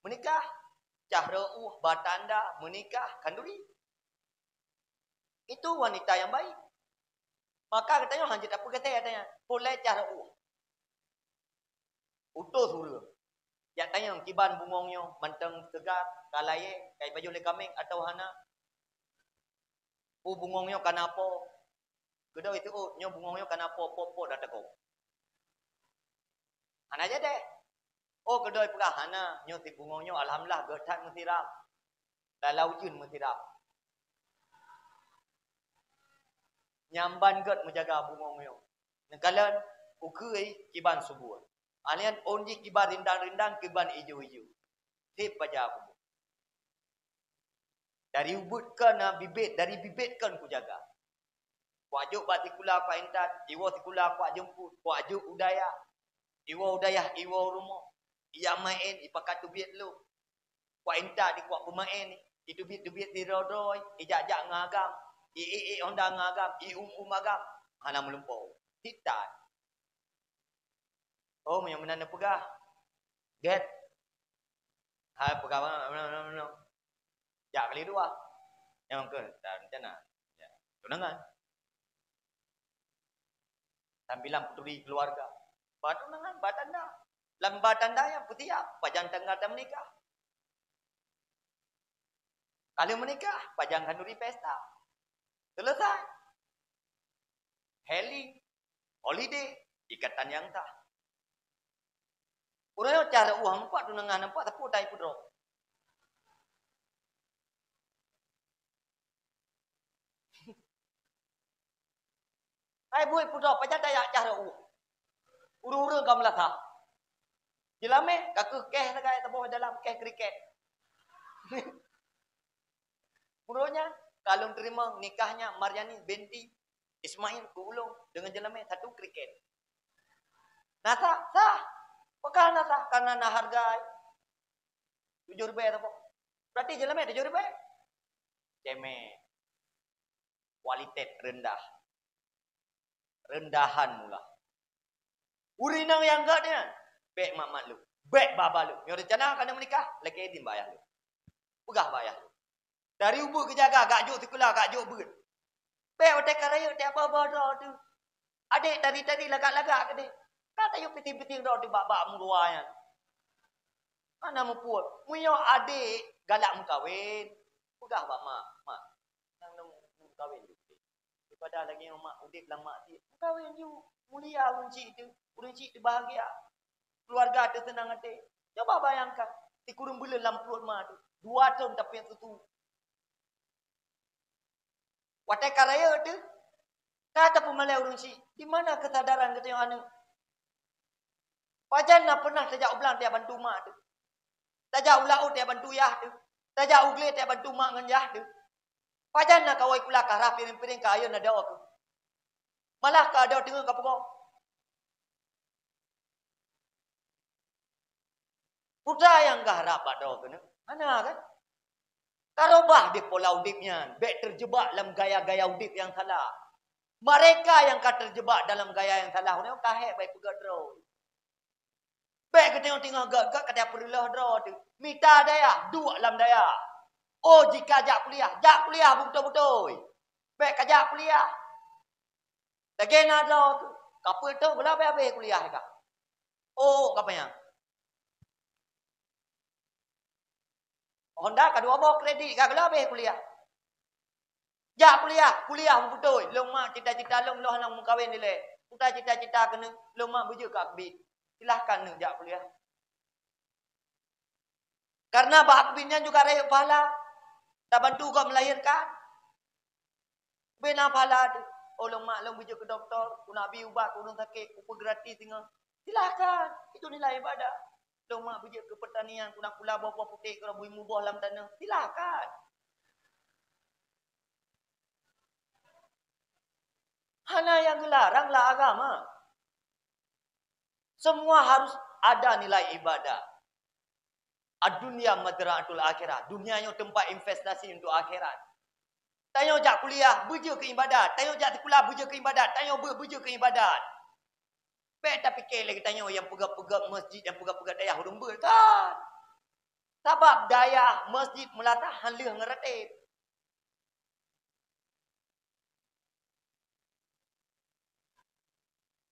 Menikah, cahra batanda, menikah, kanduri. Itu wanita yang baik. Maka katanya hanjit apa katanya? Boleh cahra utuh surga. Ya tanya kiban bungongnya, manteng segar, kalaye, kai baju le kameng atau hana. Bungongnya kanapa? Kedua itu nyo bungongnya kanapa popo datako. Hana aja deh. Oh kedua pula hana nyo ti bungongnya alhamdulillah gertat mesiram. Lalau jun mesiram. Nyamban get menjaga bungongnya. Nengkalan ukui kiban subuh. Alian onji kiban rindang-rindang kiban ijo-ijo. Tip baca aku. Dari ubutkan bibit, dari bibitkan ku jaga. Kuajuk batikula ku entat, iwo tikula ku jemput, kuajuk udaya. Iwo udaya, iwo rumah. Ia main ipakat tubit lu. Ku entat di kuak pemain ni. Itu bit-bit dirodoi, ijak-jak ngagam. Onda ngagam, agam. Hana melumpau. Titan. Oh, yang mana pegah? Get. Hai pegah mana? Ya kali dua. Yang ke dan rencana. Ya, tunangan. Tampilan putri keluarga. Tunangan, batanda. Lambat tanda yang putih pajang tengah dan menikah. Kalau menikah, pajang kanduri pesta. Selesai. Healing, holiday, ikatan yang tak. Orang cara uang nampak tunangan nampak tapi utai pudro. Hai buat pudro pajak daya cara uang. Uru-uru kamu lah. Jelame kaku keh sagai tabuh dalam keh kriket. Puronya kalau terima nikahnya Maryani binti Ismail Kuulung dengan jelame satu kriket. Nasa sah. Apakah nasa karena nah harga 7 rupiah atau berarti jelame 7 rupiah. Ceme. Kualitas rendah. Rendahan mula. Uri nang yang gak dia. Bek mak lu. Bek baba lu. Nyo rencana kena menikah. Lagi edin bayar lu. Pegah bayar lu. Dari ubur ke jaga. Gak juk sekolah. Gak juk ber. Bek otak karaya. Otak apa-apa tu. Adik tadi lagak-lagak ke dia. Kata yuk piti-piti dah di bak-bak muruayan. Mana mu puas. Muyo adik galak mu kahwin. Pegah bak mak. Mak. Nang kahwin tu. Daripada lagi yang mak udip lang mak dia. Kahwin you. Mulia urun cik tu. Urun cik tu bahagia. Keluarga tu senang hati. Coba bayangkan. Di kurung bulan dalam perut mak tu. 2 tahun tapi yang tu. Watai karaya tu. Kata pemalai urun cik. Di mana kesadaran kata yang anak. Pajan nak pernah tajak ulang dia bantu mak tu. Tajak ulau dia bantu yah tu. Tajak ugle dia bantu mak dengan yah tu. Pajan nak kawai kula karah piring-piring kaya nak dawa tu. Malah ka ada tengah kapok. Putra yang garap ada kena. Mana kan? Karobah di pola udipnya. Bek terjebak dalam gaya-gaya udip yang salah. Mereka yang terjebak dalam gaya yang salah. Mereka kahek baik pegat draw. Bek ke tengok-tengok gak kata perlulah draw tu. Mita daya, dua dalam daya. Oh jika jak kuliah betul-betul. Bek kajak kuliah. Lagi nak draw tu. Kapal tu berapa habis kuliah kak? Oh kapanya? Honda kedua bawa kredit kak berapa habis kuliah? Jak kuliah betul. Long mak cita-cita long loh nang kahwin ni le. Putar cita-cita kena long mak bujuk kak bit. Silahkan nak jak kuliah. Karena bak binnya juga raya pahala. Tak bantu kau melahirkan. Bina pahala tu. Oh long mak long bujuk ke doktor. Ku nak bi ubat, ku nak sakit, ku gratis tinggal. Silahkan. Itu nilai ibadah. Long mak bujuk ke pertanian, ku nak pula buah putih kalau bui mubah dalam tanah. Silahkan. Hanya yang dilaranglah agama. Semua harus ada nilai ibadah. Ad-dunya madra'atul akhirat. Dunia yang tempat investasi untuk akhirat. Tayo jak kuliah, beja ke ibadat. Tayo jak sekolah, beja ke ibadat. Tayo beja ke ibadat. Baik tak fikir lagi tayo yang pegang-pegang masjid, yang pegang-pegang dayah hurung ber. Kan? Sebab dayah masjid melatah halih ngeratib.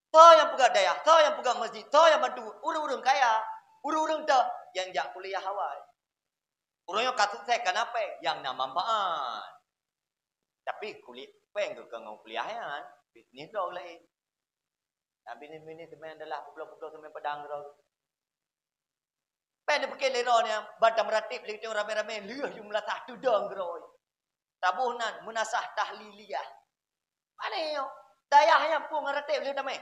Tahu yang pegang dayah, tahu yang pegang masjid, tahu yang bantu. Urung-urung kaya. Urung-urung tak yang jak kuliah awal. Urung yang kat sukses kenapa? Yang nak manfaat. Tapi kuliah, peng ke kau kuliah kan? Bisnis dah lain. Nah, bisnis sebenarnya adalah pulau-pulau sebenarnya padang dah. Peng dia pakai lera ni, badan meratib, lagi tengok ramai-ramai, liah jumlah satu dong geroi. Tabunan, munasah tahliliyah. Mana yo? Dayahnya pun meratib, liah damai.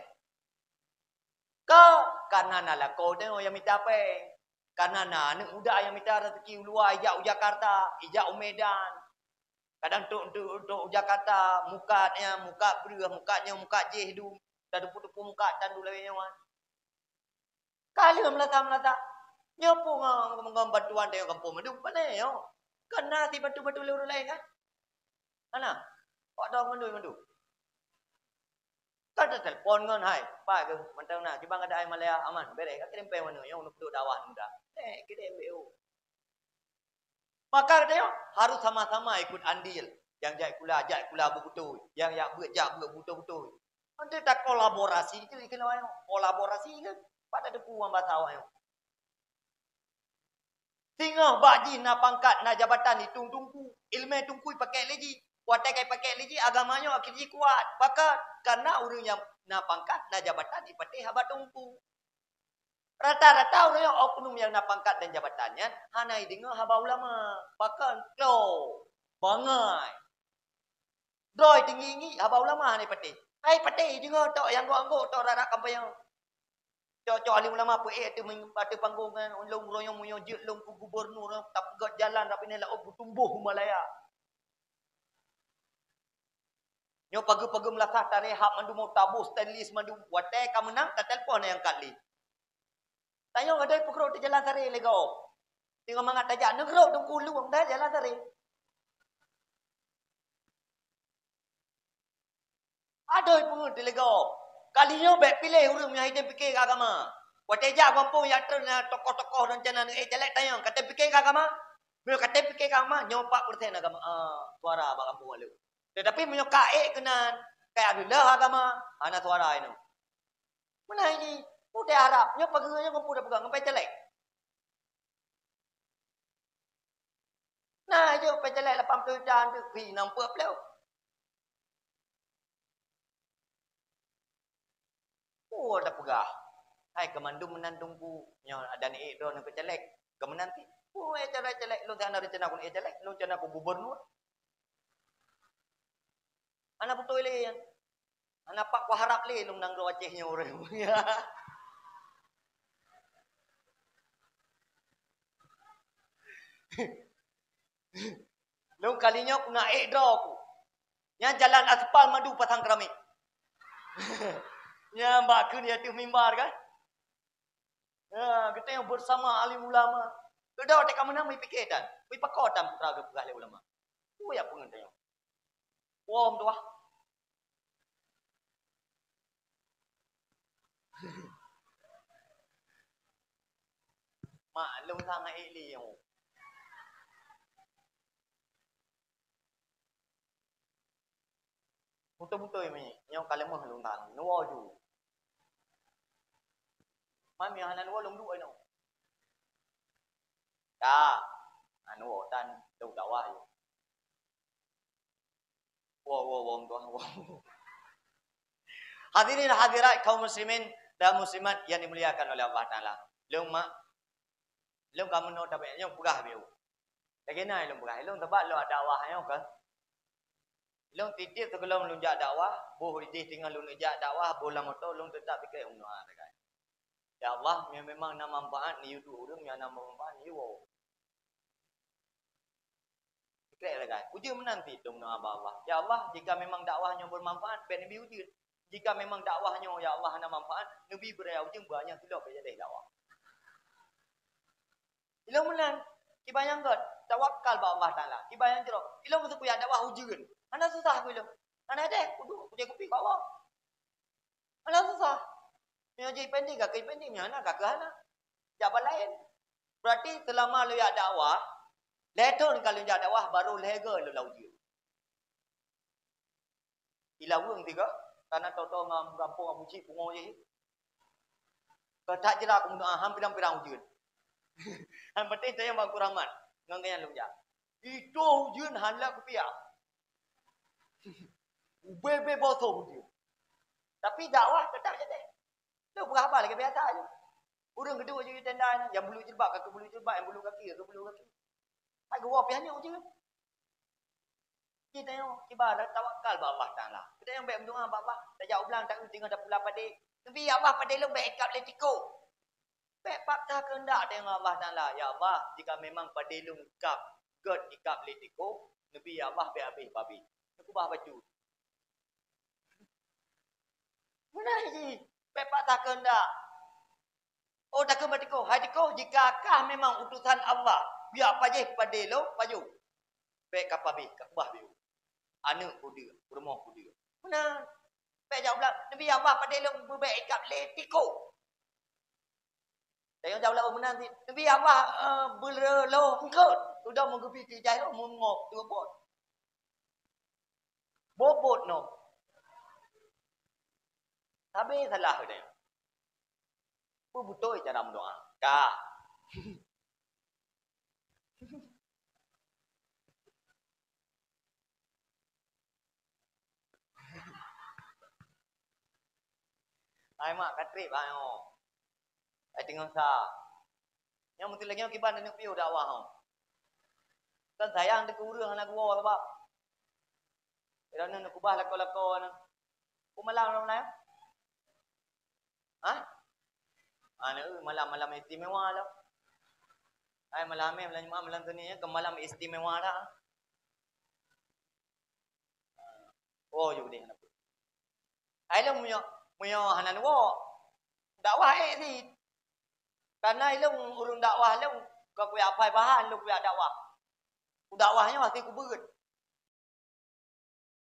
Kau, karena nalah kau tengok yang minta apa? Karena anak muda yang minta rezeki luar, ijak Jakarta, ijak Medan. Kadang untuk Jakarta, mukanya, muka berah, mukanya, muka jehdu. Dah dupu-dupu muka tandu lewenya wan. Kali melata-melata. Nyopo ngam bantuan dia kampung madu. Mana yo? Kena si batu-batu lewur lain kan? Mana? Pak dong mandu. Kata telefon ngon hai. Pak ke mantau nak. Cuba ada ai Malaya aman. Berek ka kirim pe mana yo untuk dakwah muda. Kita MBO. Maka dia harus sama-sama ikut andil. Yang jai kula betul. Yang jak betul-betul. Nanti tak kolaborasi itu ikan ayo. Kolaborasi kan pada depu orang bahasa awak yo. Tinggal baji na pangkat na jabatan ni tungku. Ilmu tungku pakai lagi. Watai kai pakai lagi agamanya akhirnya kuat. Pakat karena orang yang na pangkat na jabatan di patih habat tungku. Rata-rata orang yang oknum yang na pangkat dan jabatannya hanai dengar haba ulama. Pakan klo bangai. Doi tinggi haba ulama hanai patih. Hai patih dengar tok yang gua tok rara kampanye. Cok ahli ulama apa tu pada panggung kan long royong munyo jut long ku gubernur tak pegat jalan tapi ni lah tumbuh Himalaya. Nyo pagi-pagi melasah tarikh mandu mau tabu stainless mandu watai ka menang ka telefon yang kali. Tayo ada pukro di jalan sare lego. Tengok mangat tajak negro dong kuluang dah jalan sare. Ada pun di lego. Kalinya baik pilih urang yang hidup fikir agama. Wateja kampung yang tokoh-tokoh dan channel jelek tayang kata fikir agama. Bila kata fikir agama nyo 4% agama suara bak kampung walu. Tetapi menyo kae kena kayak ada agama ana suara ini. Mana ini? Udah harap nyo pegangnya kampung dah pegang sampai jelek. Nah, je pecelek 80 jam tu pi nampak pula. Oh, dah pegah. Hai kemandung menandungku nyo ada ni do nak pecelek. Kemenanti. Oh, cara celek lu jangan rencana aku ni celek, lu rencana aku gubernur. Anak betul le yang. Anak pak ku harap le lu nang do Acehnya orang. Lu kalinya aku naik draw aku. Yang jalan aspal madu pasang keramik. Yang mbak kun ya tu mimbar kan? Ya, kita yang bersama alim ulama. Sudah tak kamu nama fikir dan. Wi pakotan putra ke pegah ulama. Tu ya pengen tanya. Wom tu ah. Maklum sangat ili yang. Betul-betul ini. Yang kalemah lung tang. Nuwa ju. Mami hanan nuwa lung dua no. Ya. Nuwa tan tu dakwah ju. Wom tu ah. Hadirin hadirat kaum muslimin dan muslimat yang dimuliakan oleh Allah Taala. Lung kamu no tapi yang pegah biu. Bagaimana lung pegah? Lung tempat lu dakwah yang kan? Long titir tu kalau long jak dakwah, boh di tinggal long jak dakwah, bola motor long tetap fikir umrah dekat. Ya Allah, memang nama manfaat ni tu urang yang nama manfaat ni wo. Fikir dekat. Uji menanti dong nama Allah. Ya Allah, jika memang dakwahnya bermanfaat, ben nabi uji. Jika memang dakwahnya ya Allah nama manfaat, nabi beraya uji banyak tu lah jadi dakwah. Ilmu menang. Kibayang god, tawakal ba Allah Taala. Kibayang jero. Ilmu tu ya dakwah uji kan. Ana susah aku ilmu. Ana ada kudu kopi bawa. Ana susah. Nya jadi pendek ke pendek nya ana ke ana. Jabat lain. Berarti selama lu ya dakwah, leton kalau ya dakwah baru lega lu lauji. Ilawung tiga karena toto ngam kampung abu cik pungo je. Ketak jera aku hampir ujian. Han penting saya bang kuraman. Ngangan lu ya. Itu ujian hanla kupiah. Bebe botol dia. Tapi dakwah tetap jadi. Lu berapa lagi biasa aja. Urang kedua je tenda yang bulu jilbab ke bulu jilbab, yang bulu kaki ke bulu kaki. Hai gua piannya je. Kita yang ibarat tawakal ba Allah Taala. Kita yang baik berdoa ba Allah, tak jauh belang tak tinggal dak pula pada. Tapi ya Allah pada lu baik kap letiko. Baik paksa kehendak dengan Allah Taala. Ya Allah, jika memang pada lu kap god ikap letiko, nabi ya Allah baik habis babi. Aku bah baju. Mana ni? Pepak tak kehendak. Oh tak kehendak tiko. Hai tiko, jikakah memang utusan Allah, biar apa je pada lo, baju. Pek kapabi, kabah biu. Anak kuda, rumah kuda. Mana? Pek jawab lah, Nabi Allah pada lo berbaik ikap le tiko. Tengok jawab lah menanti. Nabi Allah berlo engkau. Sudah menggepi kijai lo, mengok, terbot. Bobot no. Tapi salah dia. Betul cara berdoa. Kak. Ai mak katrip ayo. Ai tengok sa. Yang mesti lagi kiban nak piu dakwah hau. Kan sayang de kurang anak gua apa. Ira nak kubah lako-lako na. Kumalang na. Ha? Malam istimewa lah. Ay malam tu ni ke malam istimewa lah. Oh yo deh. Ay lo muyo hanan wo. Dakwah ni. Karena ilmu urung dakwah lo kau kuya apa bahan lo kuya dakwah. Dakwahnya masih ku beut.